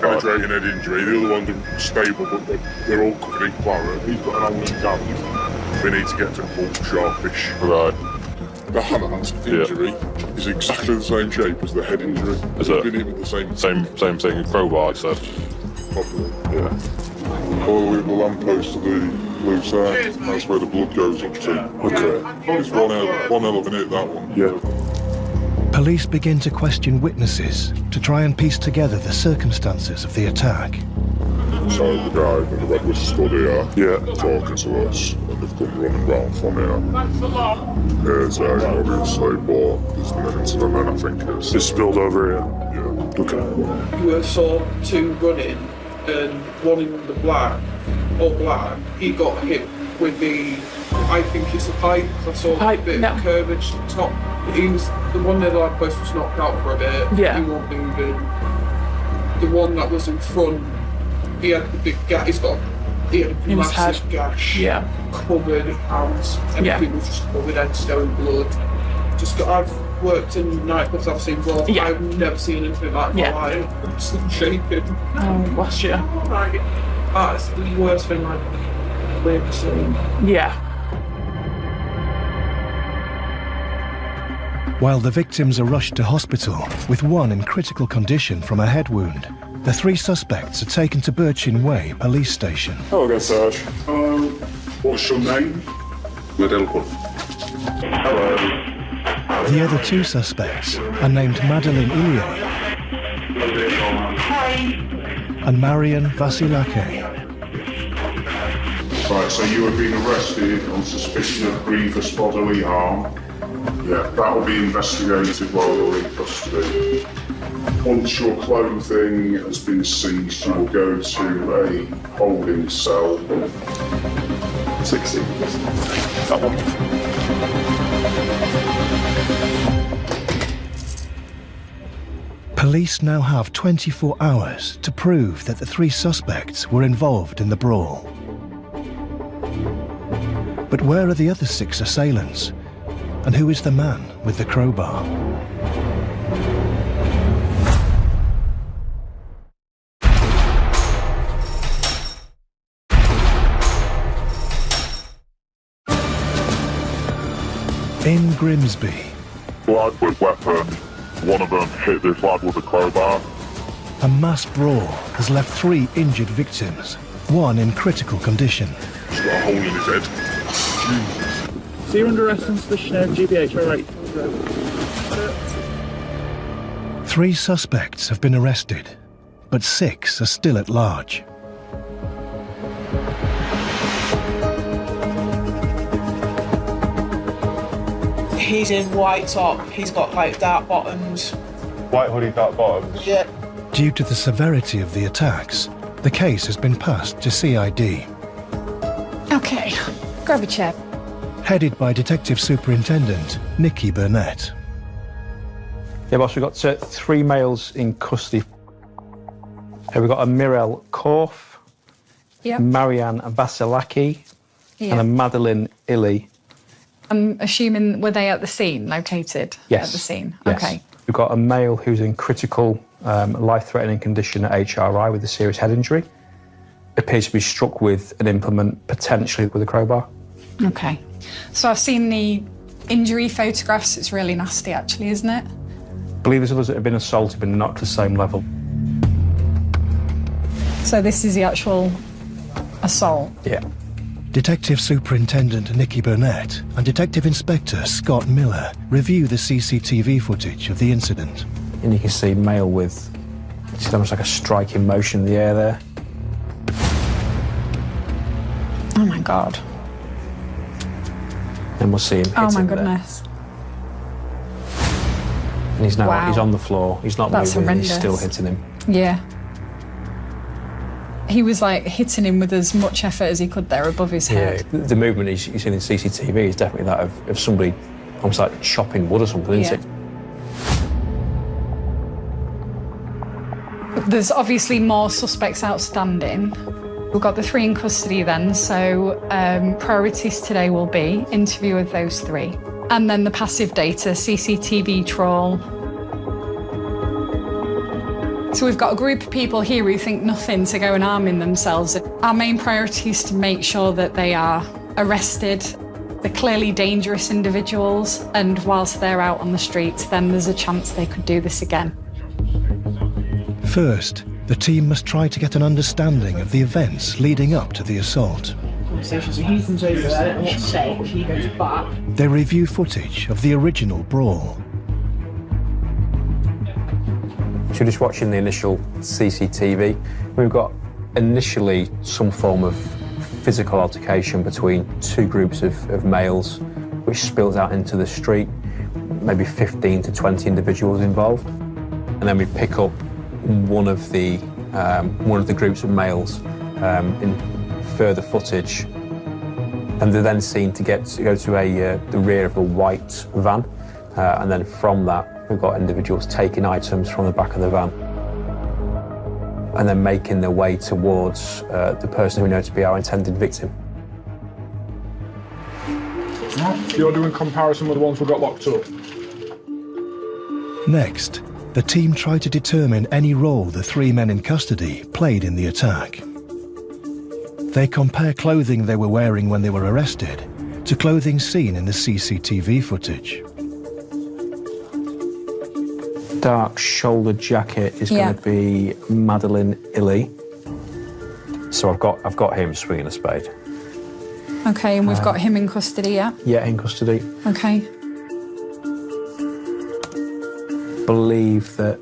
Penetrating head injury. The other ones are stable, but they're all covered in claret. He's got an hole in his hand. We need to get to the full sharpish. Right. The hand injury is exactly the same shape as the head injury. Is it? Been hit with the same thing, crowbar, I said. Probably. Yeah. All the way to the lamppost to the blue side. That's where the blood goes up to. Okay. It's one hell of an hit, that one. Yeah. Police begin to question witnesses to try and piece together the circumstances of the attack. So the guy in the red was stood here, talking to us, and they've come running round from here. Here's obviously, but there's been an incident, and I think it's spilled over here. Yeah. Okay. You saw 2 running, and one in the black, all black, he got hit with the, I think it's a pipe, I saw a bit of curvage top. He was, the one near the lamppost was knocked out for a bit, he wasn't moving. The one that was in front, he had the big gash, he had a massive gash, covered hands, everything was just covered in stone blood. I've worked in nightclubs, I've seen blood, I've never seen anything like that in my life. I'm still shaking. Oh, bless you. That's the worst thing I've ever seen. Yeah. While the victims are rushed to hospital, with one in critical condition from a head wound, the 3 suspects are taken to Birchin Way police station. Hello again, Serge. Hello. What's your name? Madelpun. Hello. The other 2 suspects are named Madeleine Illier and Marian Vasilake. Right, so you have been arrested on suspicion of grievous bodily harm. Yeah, that will be investigated while you're in custody. Once your clothing has been seized, you will go to a holding cell. 60. That one. Police now have 24 hours to prove that the 3 suspects were involved in the brawl. But where are the other 6 assailants? And who is the man with the crowbar? In Grimsby, Lad with weapon. One of them hit this lad with a crowbar. a mass brawl has left 3 injured victims, one in critical condition. He's got a hole in his head. So you're under arrest on suspicion of GBH, all right? 3 suspects have been arrested, but 6 are still at large. He's in white top, he's got like dark bottoms. White hoodie, dark bottoms? Yeah. Due to the severity of the attacks, the case has been passed to CID. Okay, grab a chair. Headed by Detective Superintendent Nikki Burnett. Yeah, boss, we've got 3 males in custody. Here we've got a Mirel Korf, Marianne Vasilaki, and a Madeleine Illy. I'm assuming, were they at the scene, located Yes. at the scene? Yes. Okay. We've got a male who's in critical, life-threatening condition at HRI with a serious head injury. Appears to be struck with an implement, potentially with a crowbar. Okay. So I've seen the injury photographs. It's really nasty, actually, isn't it? I believe there's others that have been assaulted but not to the same level. So this is the actual assault? Yeah. Detective Superintendent Nicky Burnett and Detective Inspector Scott Miller review the CCTV footage of the incident. And you can see male with, it's almost like a striking motion in the air there. Oh my God. And we'll see him hitting Oh my there. goodness. And he's now, Wow. he's on the floor, he's not That's moving, and he's horrendous. still hitting him. Yeah. He was like hitting him with as much effort as he could there above his head. Yeah, the movement you see in the CCTV is definitely that of somebody almost like chopping wood or something, isn't it? There's obviously more suspects outstanding. We've got the 3 in custody then, so priorities today will be interview of those 3. And then the passive data, CCTV trawl. So we've got a group of people here who think nothing to go and arming themselves. Our main priority is to make sure that they are arrested. They're clearly dangerous individuals, and whilst they're out on the streets, then there's a chance they could do this again. First, the team must try to get an understanding of the events leading up to the assault. Conversation. So he comes over there, I don't know what to say. He goes back. They review footage of the original brawl. So just watching the initial CCTV, we've got initially some form of physical altercation between 2 groups of males, which spills out into the street, maybe 15 to 20 individuals involved. And then we pick up one of the groups of males in further footage, and they're then seen to go to the rear of a white van, and then from that we've got individuals taking items from the back of the van and then making their way towards the person we know to be our intended victim. You're doing comparison with the ones we got locked up. Next, the team try to determine any role the 3 men in custody played in the attack. They compare clothing they were wearing when they were arrested to clothing seen in the CCTV footage. Dark shoulder jacket is going to be Madeline Illy. So I've got him swinging a spade. Okay, and we've got him in custody, yeah? Yeah, in custody. Okay. Believe that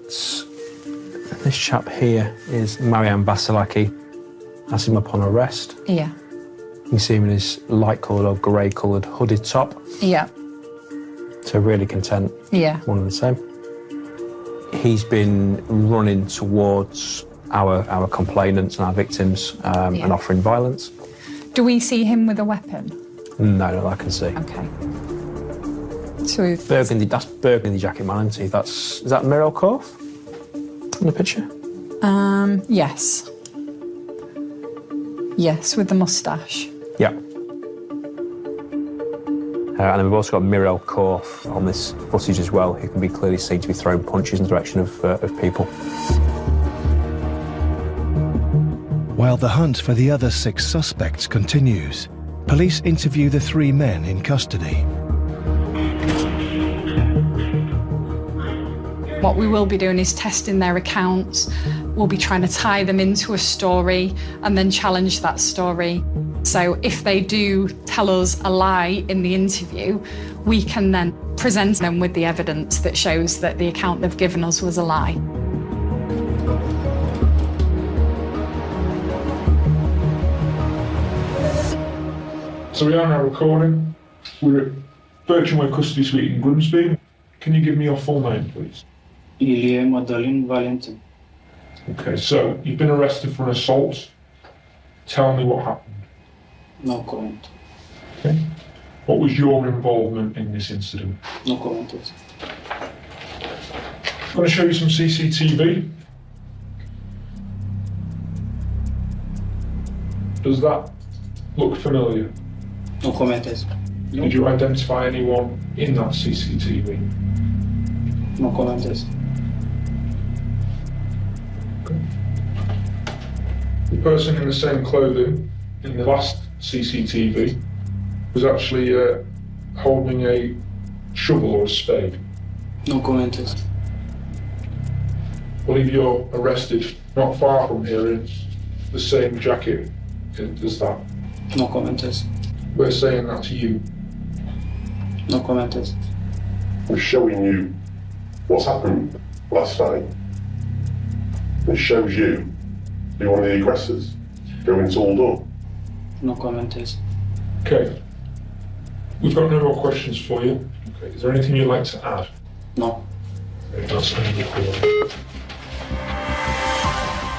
this chap here is Marianne Vasilaki. That's him upon arrest. Yeah. You can see him in his light-coloured or grey-coloured hooded top. Yeah. So really content. Yeah. One and the same. He's been running towards our complainants and our victims and offering violence. Do we see him with a weapon? No, not that I can see. Okay. So Burgundy, that's burgundy jacket man, isn't he? Is that Muriel Korf in the picture? Yes. Yes, with the moustache. Yeah. And then we've also got Muriel Korf on this footage as well, who can be clearly seen to be throwing punches in the direction of people. While the hunt for the other 6 suspects continues, police interview the 3 men in custody. What we will be doing is testing their accounts. We'll be trying to tie them into a story and then challenge that story. So if they do tell us a lie in the interview, we can then present them with the evidence that shows that the account they've given us was a lie. So we are now recording. We're at Birchingway Custody Suite in Grimsby. Can you give me your full name, please? Ilie Madeleine Valentin. Okay, so you've been arrested for an assault. Tell me what happened. No comment. Okay. What was your involvement in this incident? No comment. I'm going to show you some CCTV. Does that look familiar? No comment. Did you identify anyone in that CCTV? No comment. The person in the same clothing in the last CCTV was actually holding a shovel or a spade. No comment. I believe you're arrested not far from here in the same jacket as that? No comments. We're saying that's you. No comments. We're showing you what's happened last night. It shows you you're one of the aggressors going tooled up. No comments. Okay. We've got no more questions for you. Okay. Is there anything you'd like to add? No. Okay, that's recording.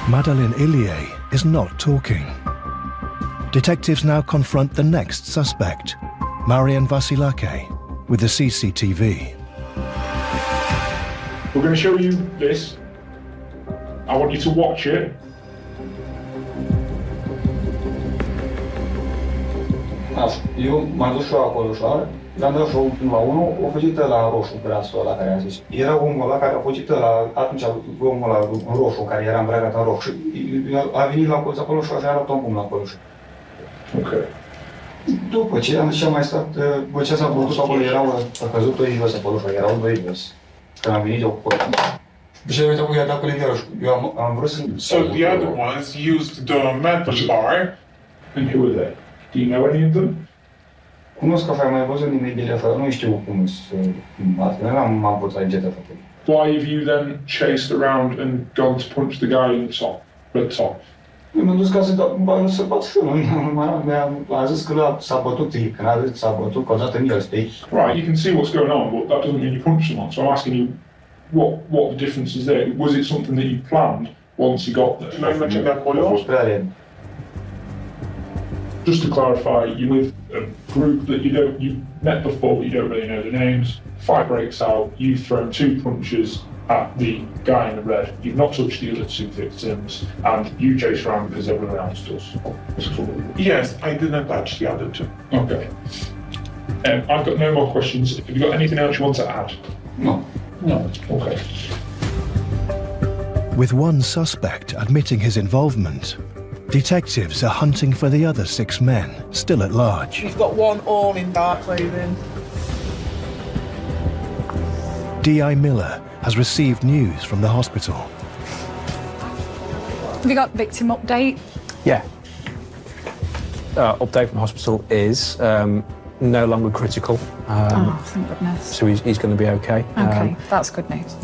Madeleine Illier is not talking. Detectives now confront the next suspect, Marian Vasilake, with the CCTV. We're going to show you this. I want you to watch it. Eu m-am dus și eu acolo ușor, l-am dat și la unul, o fugit la roșu, brațul ăla care a zis. Era omul ăla care a fugit atunci omul ăla roșu, care era îmbrăcat în roșu. A venit la colț acolo și a luat un pumn la colț. Ok. După ce am mai stat, după ce s-a bătut acolo, a căzut doi jos acolo și erau doi jos. Când am venit eu cu colț. Și uite cum i-a dat cu iarăși. Eu am vrut să... So the other ones used the metal bar. And who were they? Do you know any of them? Cunosc așa, am mai văzut nimeni fără, nu știu cum sunt, n-am putut alege de făcut. Why have you then chased around and gone to punch the guy in the top, red top? M-am dus ca să bat și eu, a zis că s-a bătut, când a zis că s-a bătut, că odată în el, știi? Right, you can see what's going on, but that doesn't mean you punch someone, so I'm asking you what the difference is there. Was it something that you planned once you got there? Noi mergem de acolo. A fost prea red. Just to clarify, you're with a group that you've met before, but you don't really know the names. Fight breaks out, you've thrown 2 punches at the guy in the red. You've not touched the other 2 victims, and you chase around because everyone else does. Yes, I didn't touch the other 2. Okay. I've got no more questions. Have you got anything else you want to add? No. No. Okay. With one suspect admitting his involvement, detectives are hunting for the other 6 men still at large. We've got one all in dark clothing. D.I. Miller has received news from the hospital. Have you got victim update? Yeah. Update from hospital is no longer critical. Thank goodness. So he's going to be okay. Okay, that's good news.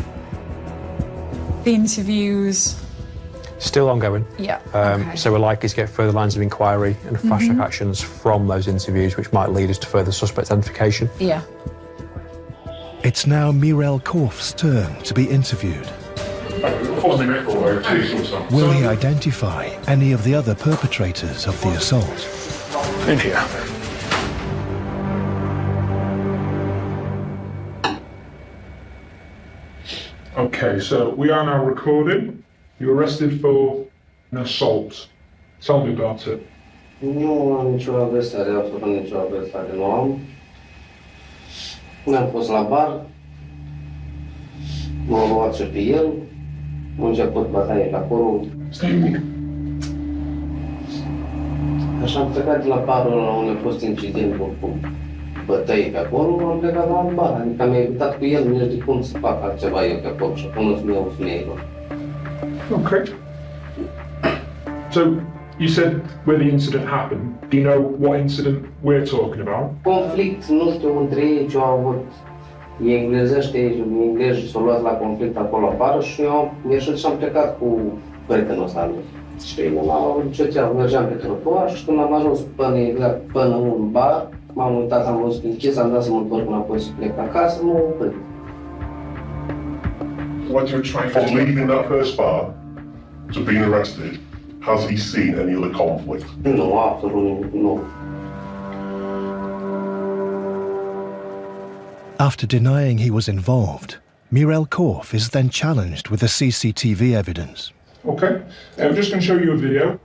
The interviews? Still ongoing. Yeah. Okay. So we're likely to get further lines of inquiry and fast-track actions from those interviews, which might lead us to further suspect identification. Yeah. It's now Mirel Korf's turn to be interviewed. Will he identify any of the other perpetrators of the assault? In here. Okay, so we are now recording. You were arrested for an assault. Tell me about it. Nu am nicio adresare, absolut nicio adresare nu am. Ne-am pus la bar, m-am luat și pe el, am început bătaie pe acolo. Așa am plecat de la barul ăla unde a fost incidentul cu bătăi pe acolo, am plecat la alt bar, adică am evitat cu el, nu știu de cum să fac altceva eu pe acolo și până să-mi iau femeilor. Okay. So, you said where the incident happened. Do you know what incident we're talking about? Conflict, nu știu, între ei ce au avut. E englezește, englezi s-au luat la conflict acolo afară și eu am ieșit și am plecat cu prietenul ăsta lui. Și mergeam pe trotuar și când am ajuns până un bar, m-am uitat, am văzut închis, am dat să mă întorc înapoi să plec acasă, m-am oprit. What you're trying to leaving that first bar to being arrested, has he seen any other conflict? No, absolut nu. After denying he was involved, Mirel Korf is then challenged with the CCTV evidence. Okay. I'm just going to show you a video.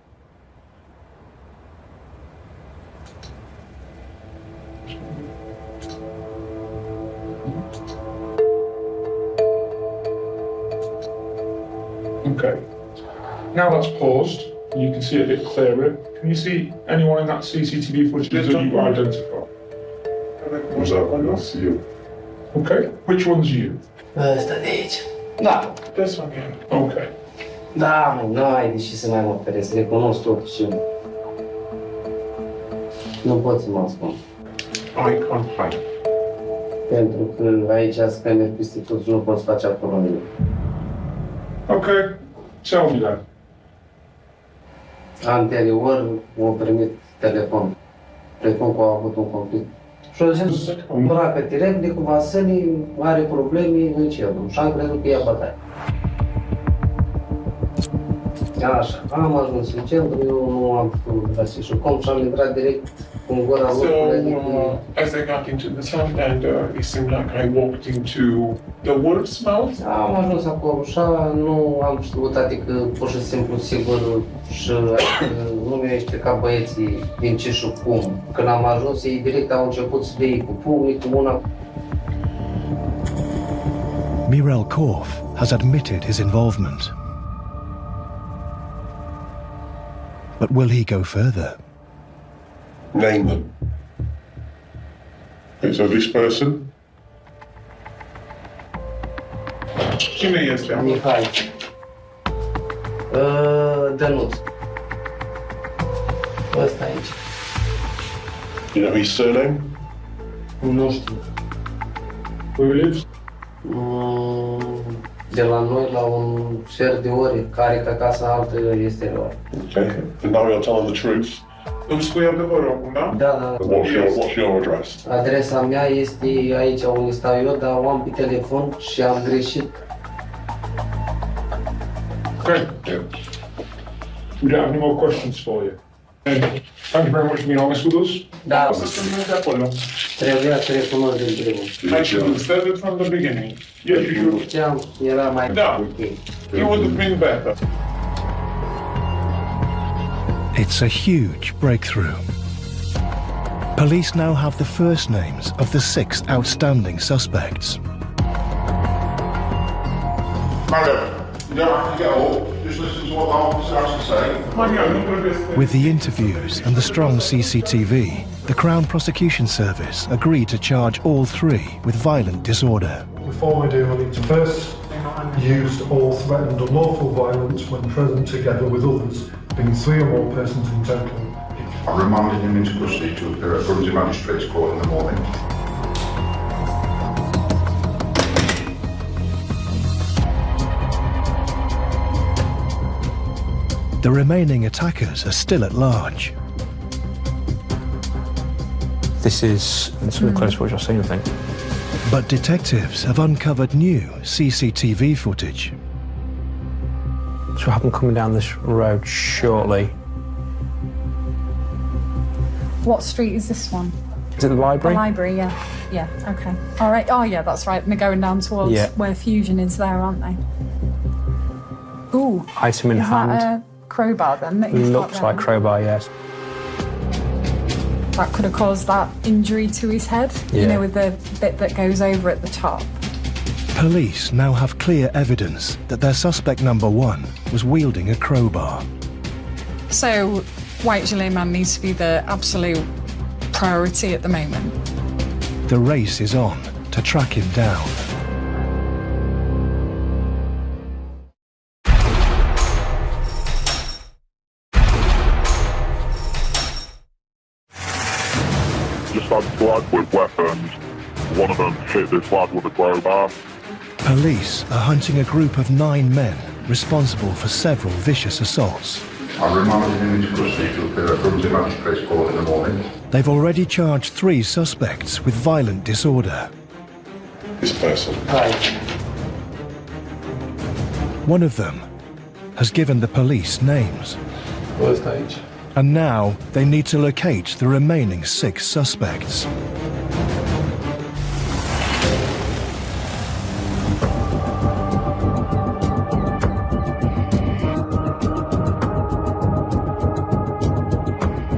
Okay. Now that's paused. You can see it a bit clearer. Can you see anyone in that CCTV footage that you identify? That's you. Okay. Which one's you? Ăsta de aici. Da, this one here. Okay. Da, mă, n-ai de ce să mai mă feresc, recunosc tot și nu pot să mă ascund. I can't fight. Pentru că aici sunt camere peste tot și nu poți face acolo nimic. Okay, tell me then. Anterior, m-au primit telefon. Presupun că au avut un conflict. Și au zis, îmbracă-te repede cu Vasile, are probleme în cerul. Și am crezut că ia bătaie. Așa, am ajuns în centru, eu nu am putut găsi și cum și am intrat direct cu gura locului. As I got into the town and it seemed like I walked into the wolf's mouth. Am ajuns acolo și nu am știut, adică pur și simplu sigur și nu mi-au explicat băieții din ce și cum. Când am ajuns, ei direct au început să dea cu pumnii, cu una. Mirel Korf has admitted his involvement. But will he go further? Name them. Okay, so this person? Cine este? Mihai. Dănuț. Ăsta aici. You know his surname? Nu știu. Where he lives? De la noi la un sfert de ore, care ca casa altă este lor. Okay. And now you're telling the truth. Îmi spui adevărul acum, da? Da. What's your address? Adresa mea este aici unde stau eu, dar o am pe telefon și am greșit. Okay. Yeah. We don't have any more questions for you. Thank you very much for being honest with us. Da. Trebuia să recunosc din primul. I should have said it from the beginning. Yes, you should. Știam, era mai ok. It would have been better. It's a huge breakthrough. Police now have the first names of the 6 outstanding suspects. Mario, you don't have to get up. Just listen to what the officer has to say. With the interviews and the strong CCTV, the Crown Prosecution Service agreed to charge all 3 with violent disorder. Before we do, we need to first use or threatened unlawful violence when present together with others, being 3 or more persons in total. I remanded him into custody to appear at Brunswick Magistrates Court in the morning. The remaining attackers are still at large. This is some of the closest footage I've seen, I think. But detectives have uncovered new CCTV footage. So we'll have them coming down this road shortly. What street is this one? Is it the library? The library, yeah. Yeah, okay. All right. Oh, yeah, that's right. They're going down towards where Fusion is there, aren't they? Ooh. Item in hand. Is that a crowbar then? That Looks like crowbar, yes. That could have caused that injury to his head, you know, with the bit that goes over at the top. Police now have clear evidence that their suspect number 1 was wielding a crowbar. So, White Gilet Man needs to be the absolute priority at the moment. The race is on to track him down. Just had blood with weapons. One of them hit this lad with a crowbar. Police are hunting a group of 9 men responsible for several vicious assaults. I remanded him into custody to appear at Brunswick Magistrates Court in the morning. They've already charged 3 suspects with violent disorder. This person. One of them has given the police names. First age. And now they need to locate the remaining 6 suspects.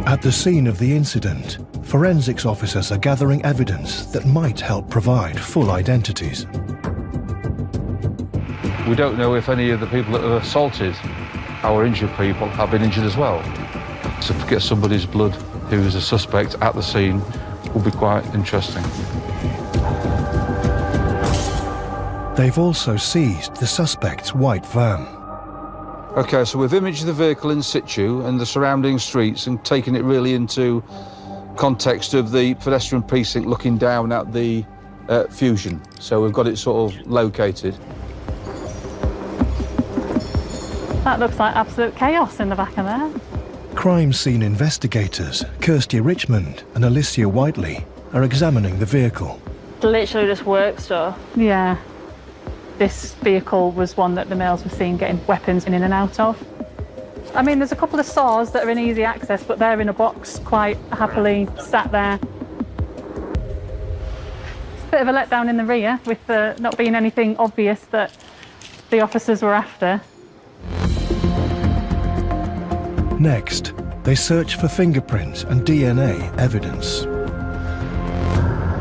At the scene of the incident, forensics officers are gathering evidence that might help provide full identities. We don't know if any of the people that have assaulted our injured people have been injured as well. So to get somebody's blood who is a suspect at the scene will be quite interesting. They've also seized the suspect's white van. OK, so we've imaged the vehicle in situ and the surrounding streets and taken it really into context of the pedestrian precinct looking down at the Fusion. So we've got it sort of located. That looks like absolute chaos in the back of there. Crime scene investigators Kirsty Richmond and Alicia Whiteley are examining the vehicle. Literally just work stuff. Yeah. This vehicle was one that the males were seen getting weapons in and out of. I mean, there's a couple of saws that are in easy access, but they're in a box quite happily sat there. Bit of a letdown in the rear with not being anything obvious that the officers were after. Next, they search for fingerprints and DNA evidence.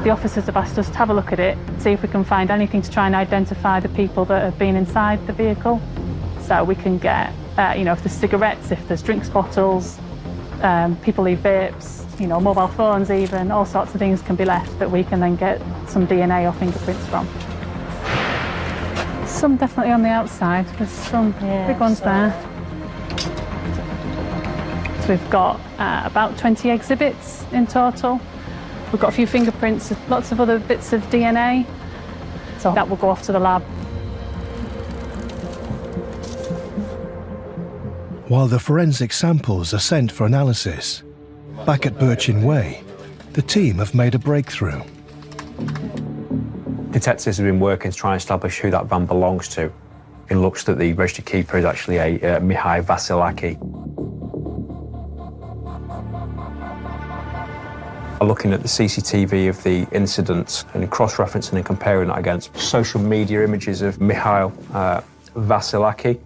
The officers have asked us to have a look at it, see if we can find anything to try and identify the people that have been inside the vehicle. So we can get, you know, if there's cigarettes, if there's drinks bottles, people leave vapes, you know, mobile phones even, all sorts of things can be left that we can then get some DNA or fingerprints from. Some definitely on the outside, there's some big ones there. So we've got about 20 exhibits in total. We've got a few fingerprints, lots of other bits of DNA. So that will go off to the lab. While the forensic samples are sent for analysis, back at Birchin Way, the team have made a breakthrough. Detectives have been working to try and establish who that van belongs to. It looks that the registered keeper is actually a Mihai Vasilaki. Looking at the CCTV of the incident and cross-referencing and comparing that against social media images of Mihail Vasilaki.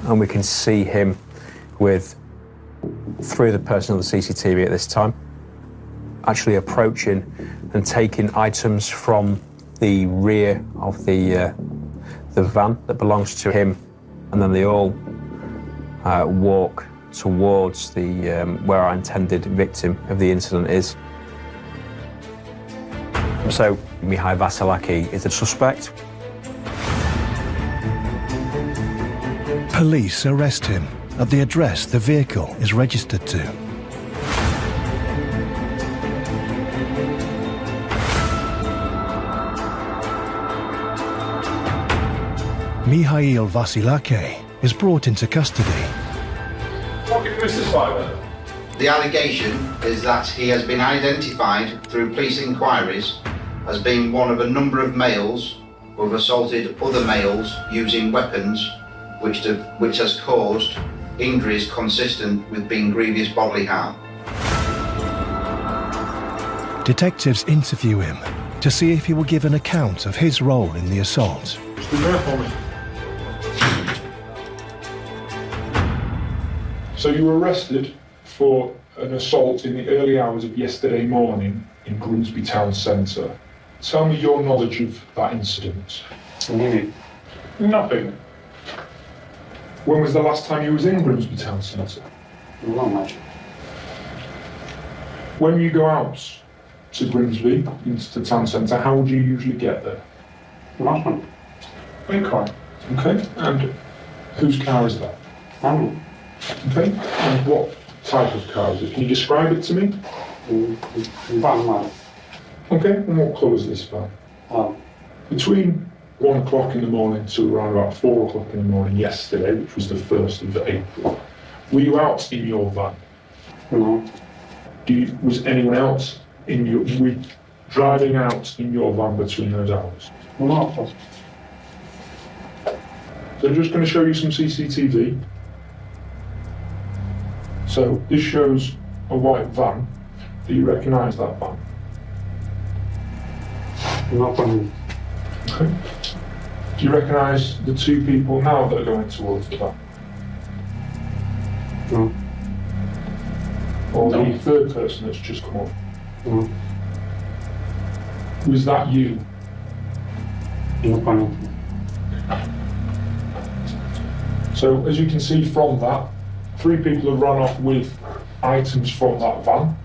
And we can see him with three of the person on the CCTV at this time, actually approaching and taking items from the rear of the van that belongs to him, and then they all walk towards the where our intended victim of the incident is. So Mihai Vasilaki is the suspect. Police arrest him at the address the vehicle is registered to. Mihail Vasilaki is brought into custody. The allegation is that he has been identified through police inquiries as being one of a number of males who have assaulted other males using weapons which has caused injuries consistent with being grievous bodily harm. Detectives interview him to see if he will give an account of his role in the assault. So you were arrested for an assault in the early hours of yesterday morning in Grimsby Town Centre. Tell me your knowledge of that incident. Nothing. When was the last time you was in Grimsby Town Centre? Not much. When you go out to Grimsby, into the town centre, how would you usually get there? Nothing. By car. Okay. And whose car is that? Mine. Okay. And what type of car is it? Can you describe it to me? Van. Okay. And what colour is this van? Between 1 o'clock in the morning to around about 4 o'clock in the morning yesterday, which was the 1st of April, were you out in your van? No. Was anyone else in your... Were you driving out in your van between those hours? No. So I'm just going to show you some CCTV. So this shows a white van. Do you recognise that van? No problem. Okay. Do you recognise the two people now that are going towards the van? No. Or the third person that's just come up? No. Was that you? No problem. So as you can see from that, 3 people have run off with items from that van.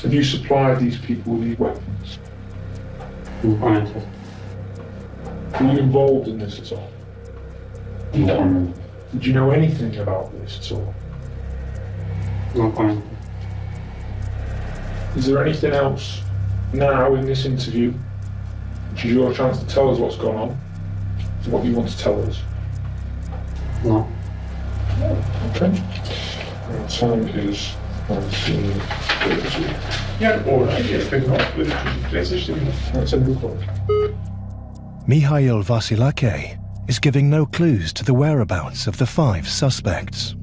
Have you supplied these people with these weapons? No. Were you involved in this at all? No. Do you know anything about this at all? No comment. Is there anything else now in this interview which is your chance to tell us what's gone on? What you want to tell us? No. Okay. The time is 19:30. Yeah, all right, yes, but not with That's a new call. Mikhail Vasilake is giving no clues to the whereabouts of the 5 suspects,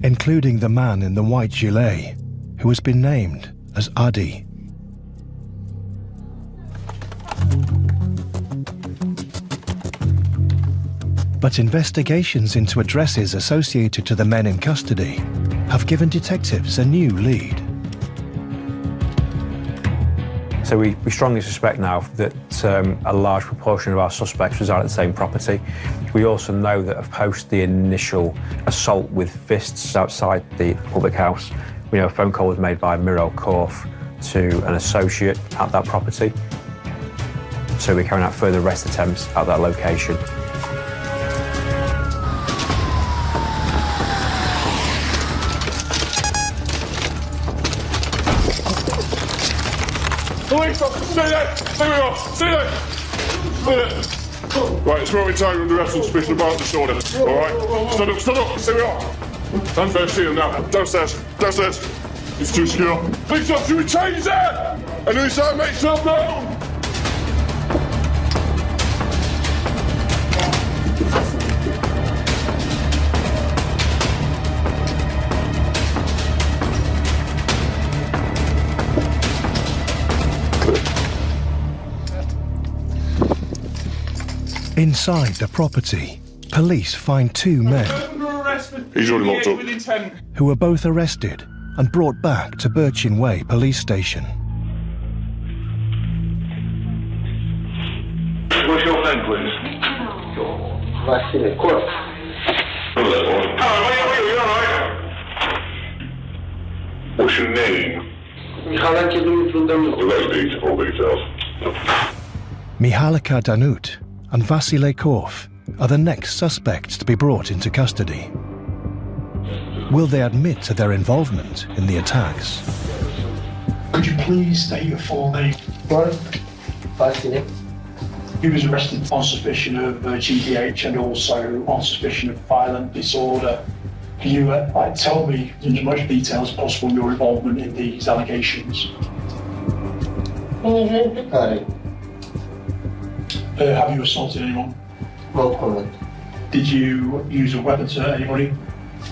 including the man in the white gilet, who has been named as Adi. But investigations into addresses associated to the men in custody have given detectives a new lead. So we strongly suspect now that a large proportion of our suspects reside at the same property. We also know that post the initial assault with fists outside the public house, we know a phone call was made by Mirel Korf to an associate at that property. So we're carrying out further arrest attempts at that location. Police officer, stay there! Stay with us! Stay there! Stay there! Right, it's Rory Taylor under arrest on suspicion of violent disorder. Alright? Stand up, stand up! Stay with us! Stand first, see him now. Downstairs, downstairs. It's too secure. Police officer, retain his head! And inside, make yourself known! Inside the property, police find 2 men He's already locked up. who were both arrested and brought back to Birchin Way Police Station. What's your name, please? Vasile Korf. What's your name? Mihalake Dumitru Danut. All details. Mihalika Danut and Vasile Korf are the next suspects to be brought into custody. Will they admit to their involvement in the attacks? Could you please state your full name? Vasile. He was arrested on suspicion of GBH and also on suspicion of violent disorder. Can you tell me in as much detail as possible your involvement in these allegations? Have you assaulted anyone? No comment. Did you use a weapon to hurt anybody?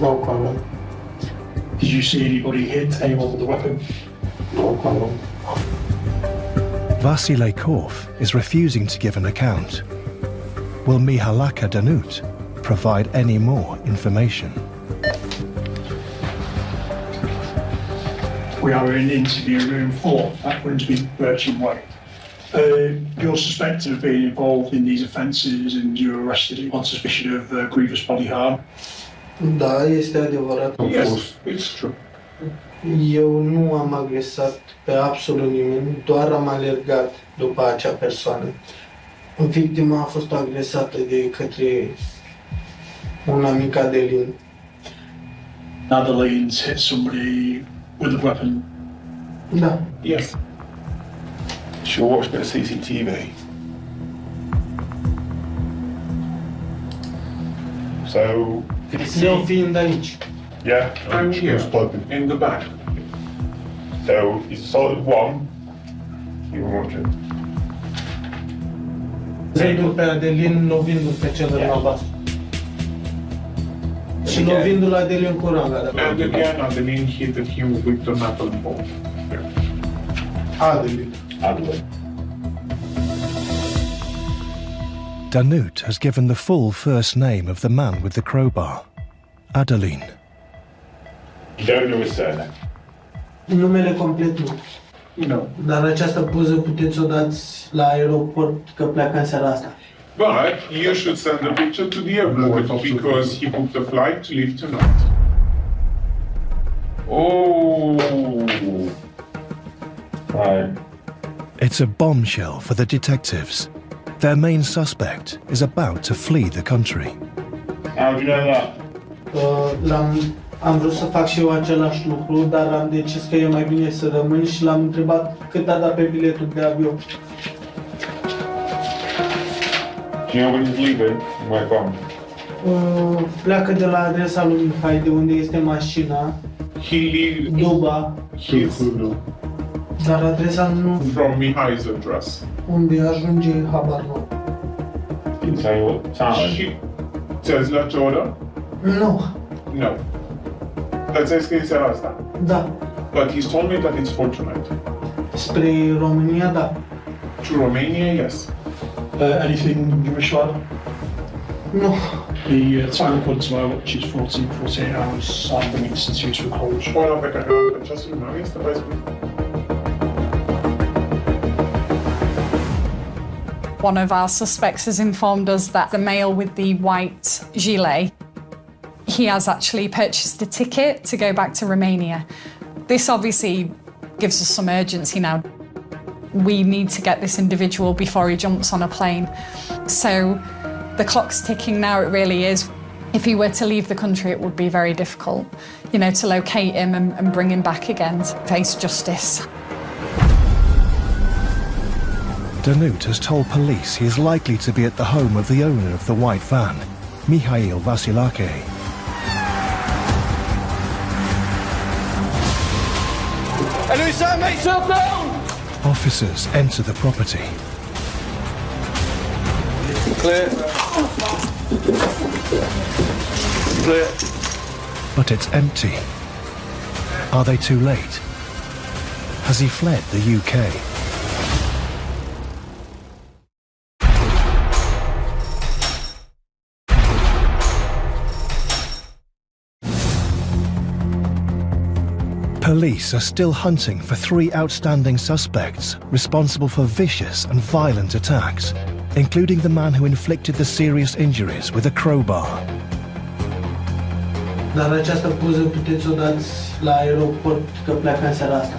No comment. Did you see anybody hit anyone with a weapon? No comment. Vasile Korf is refusing to give an account. Will Mihalaka Danut provide any more information? We are in interview room 4 at Grimsby Birchin Way. You're suspected of being involved in these offences and you were arrested on suspicion of grievous bodily harm. Da, este adevărat. Yes, it's true. Eu nu am agresat pe absolut nimeni, doar am alergat după acea persoană. Victima a fost agresată de către un amic Adelin. Adeline's hit somebody with a weapon. Da. Yes. She'll watch a bit of CCTV. So, did you see? Eu fiind aici. Yeah, I'm she here. was spoken. In the back. So, he's assaulted one. You were watching. Zăidu pe Adelin, lovindu pe cel albastru. Și lovindu-l Adelin cu ranga. And again, Adeline hit him with the metal ball. Adelin. Adeline. Danut has given the full first name of the man with the crowbar, Adeline. You don't know his surname? Numele complet nu. No. Dar această poză puteți o dați la aeroport că pleacă în seara asta. But you should send the picture to the airport because he booked a flight to leave tonight. Oh. Right. It's a bombshell for the detectives. Their main suspect is about to flee the country. How do you know that? Am vrut să fac și eu același lucru, dar am decis că e mai bine să rămân și l-am întrebat cât a dat pe biletul de avion. Do you know when he's leaving and where from? Pleacă de la adresa lui Mihai, de unde este mașina. Duba. Dar adresa nu... From Mihai's address. Unde ajunge, habar nu. Can you tell you what time? Ți-a zis la ce oră? Nu. No. Dar ți-ai scris seara asta? Da. But he's told me that it's for tonight. Spre România, da. To Romania, yes. Anything you wish to add? No. The time according to my watch is 48 hours. I'm bringing this interview to a close. Ora pe care o această lună este 14. One of our suspects has informed us that the male with the white gilet, he has actually purchased a ticket to go back to Romania. This obviously gives us some urgency now. We need to get this individual before he jumps on a plane. So the clock's ticking now, it really is. If he were to leave the country, it would be very difficult, you know, to locate him and bring him back again to face justice. Danut has told police he is likely to be at the home of the owner of the white van, Mihail Vasilake. Elusa, make yourself known! Officers enter the property. Clear. Clear. But it's empty. Are they too late? Has he fled the UK? Police are still hunting for 3 outstanding suspects responsible for vicious and violent attacks, including the man who inflicted the serious injuries with a crowbar. Dar această poză puteți o dați la aeroport că pleacă în seara asta.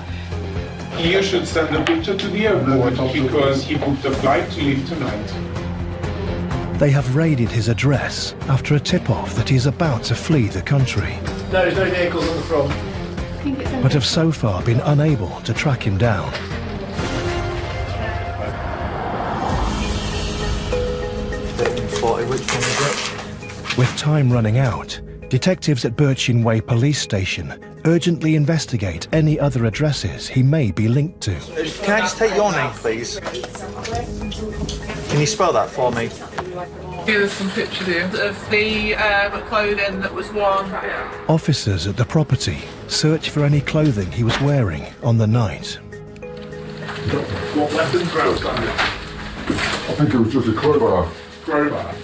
You should send the picture to the airport because he booked a flight to leave tonight. They have raided his address after a tip-off that he is about to flee the country, No, there's no vehicles on the front. but have so far been unable to track him down. With time running out, detectives at Birchin Way Police Station urgently investigate any other addresses he may be linked to. Can I just take your name, please? Can you spell that for me? Here's some pictures here of the clothing that was worn. Officers at the property search for any clothing he was wearing on the night. What weapons were outstanding? I think it was just a crowbar. Crowbar.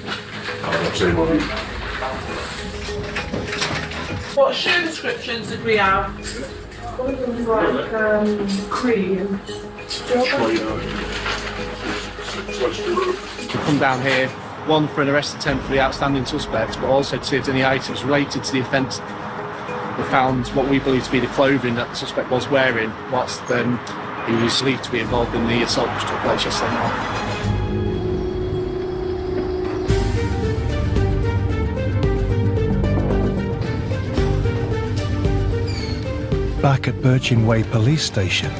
What shoe descriptions did we have? One of them was like cream. To come down here, one for an arrest attempt for the outstanding suspects, but also to see if any items related to the offence. We found what we believe to be the clothing that the suspect was wearing whilst he was believed to be involved in the assault which took place yesterday night. Back at Birchin Way Police Station,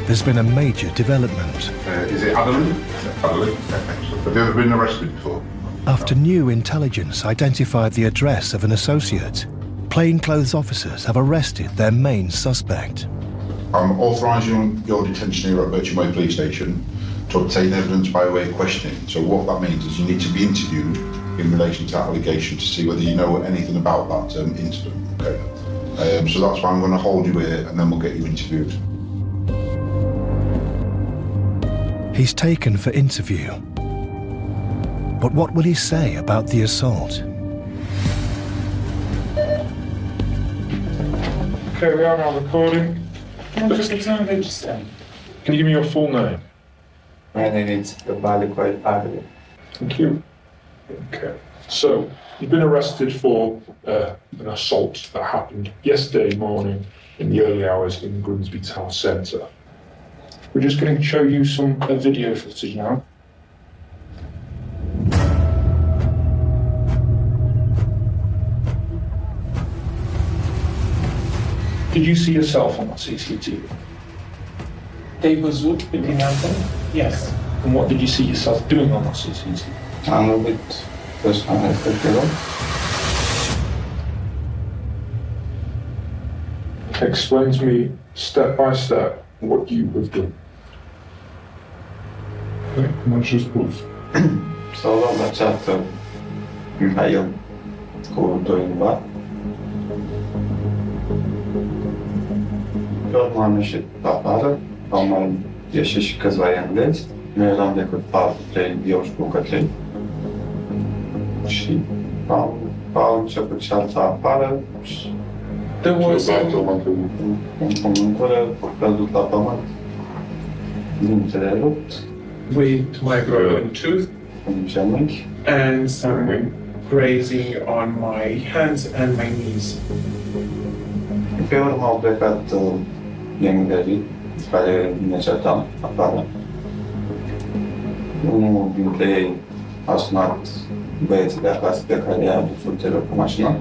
there's been a major development. Is it Adeline? Adeline. Have you ever been arrested before? After new intelligence identified the address of an associate, plainclothes officers have arrested their main suspect. I'm authorising your detention here at Birchin Way Police Station to obtain evidence by way of questioning. So what that means is you need to be interviewed in relation to that allegation to see whether you know anything about that incident. Okay. So that's why I'm going to hold you here and then we'll get you interviewed. He's taken for interview. But what will he say about the assault? Okay, we are now recording. Can you give me your full name? My name is Balikoi. Thank you. Okay, so you've been arrested for an assault that happened yesterday morning in the early hours in Grimsby Town Centre. We're just going to show you some video footage now. Did you see yourself on that CCTV? They was within London? Yes. And what did you see yourself doing on that CCTV? I'm a bit personal, Explain to me, step by step, what you have done. Much as proof. S-au luat la ceată Mihail cu doi bani. Pe urmă am ieșit afară, am mai ieșit și câțiva englezi. Nu eram decât 4-3, eu și cu Cătălin. Și au început cearta afară și în pământură, căzut la pământ, dintele rupt. With my broken tooth and some grazing on my hands and my knees. Pe urmă au plecat englezii care ne certam afară. Unul dintre ei a sunat băieții de acasă pe care i-a adus ulterior cu mașina.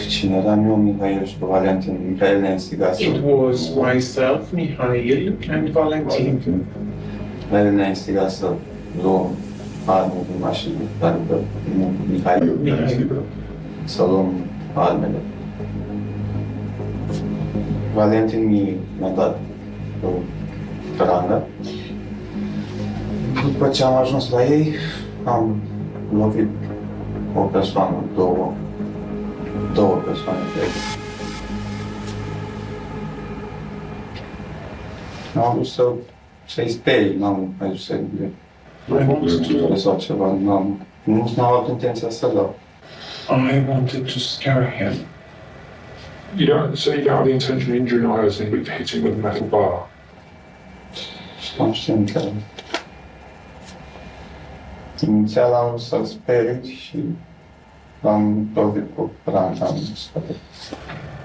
Cine eram eu, Mihail și Valentin. Mihail ne instigase. It was myself, Mihail, and Valentin. Mihail ne instigase să luăm arme din mașină, adică Mihail să luăm armele. Valentin mi-a dat cărangă. După ce am ajuns la ei, am lovit o persoană, două persoane pe ei. Am vrut să-i sperii, n-am mai zis să-i sau ceva, nu am avut intenția să dau. I wanted to scare him. You don't say you don't have the intention of injuring or hurting, but you hit him with a metal bar. Conștient că inițial am vrut să-l sperii și am lovit cu căranga, am scăpat.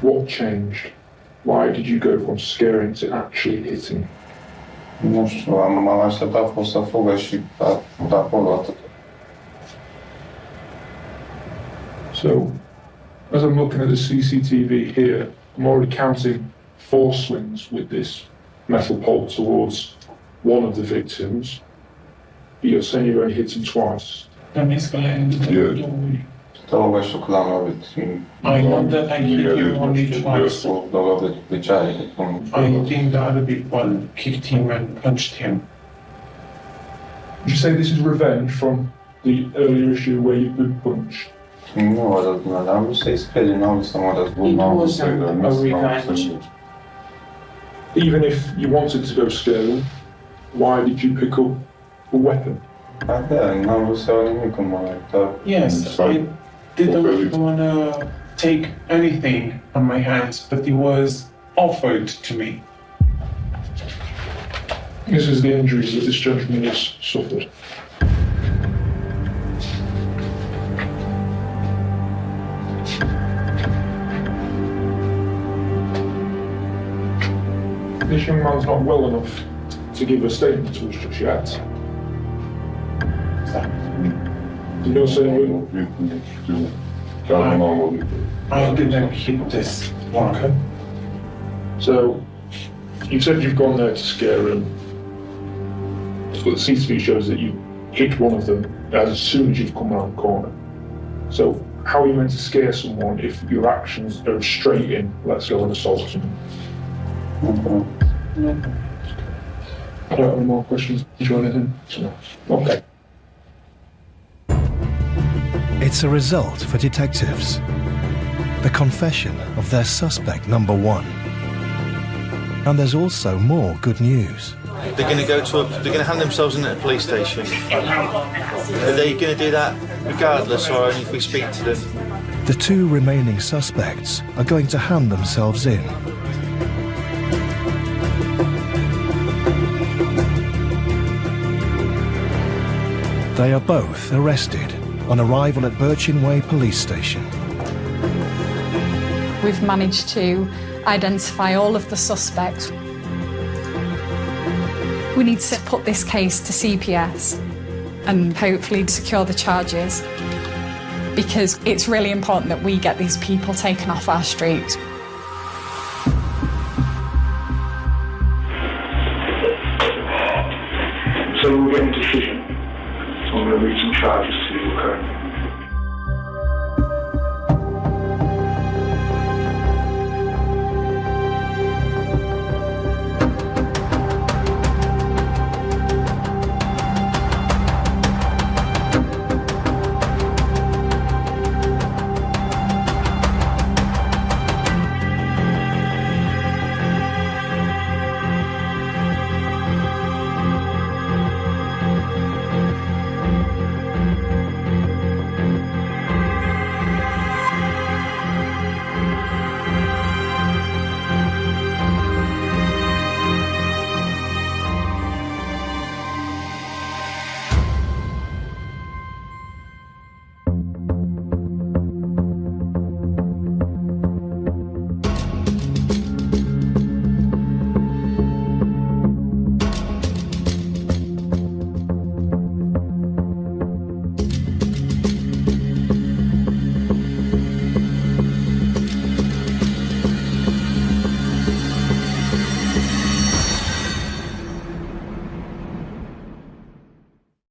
What changed? Why did you go from scaring to actually hitting? Nu știu, m-am așteptat fost să fugă și acolo atât. So, as I'm looking at the CCTV here, I'm already counting 4 swings with this metal pole towards one of the victims. But you're saying you've only hit him twice. That means Yeah. Două știu că l-am lovit. I know that I hit you only twice. L-am lovit pe cealaltă. I think the other people kicked him and punched him. Would you say this is revenge from the earlier issue where you've been punched? Nu, am vrut să-i sperii, n-am vrut să mă răzbun, n-am vrut să-i rămâs. Even if you wanted to go scare them, why did you pick up a weapon? N-am vrut să iau nimic în mână, dar... Yes, I didn't want to take anything on my hands, but it was offered to me. This is the injuries that this gentleman has suffered. This young man's not well enough to give a statement to us just yet. You know, saying I didn't hit this one. Okay. So, you said you've gone there to scare him, but the CCTV shows that you hit one of them as soon as you've come around the corner. So, how are you meant to scare someone if your actions are straight in, let's go and assault someone? No. I don't have any more questions. Did you want anything? No. Okay. It's a result for detectives. The confession of their suspect number 1. And there's also more good news. They're going to they're going to hand themselves in at a police station. Are they going to do that regardless, or only if we speak to them? The 2 remaining suspects are going to hand themselves in. They are both arrested on arrival at Birchin Way police station. We've managed to identify all of the suspects. We need to put this case to CPS and hopefully secure the charges. because it's really important that we get these people taken off our streets. So we'll get a decision on whether some charges to occur.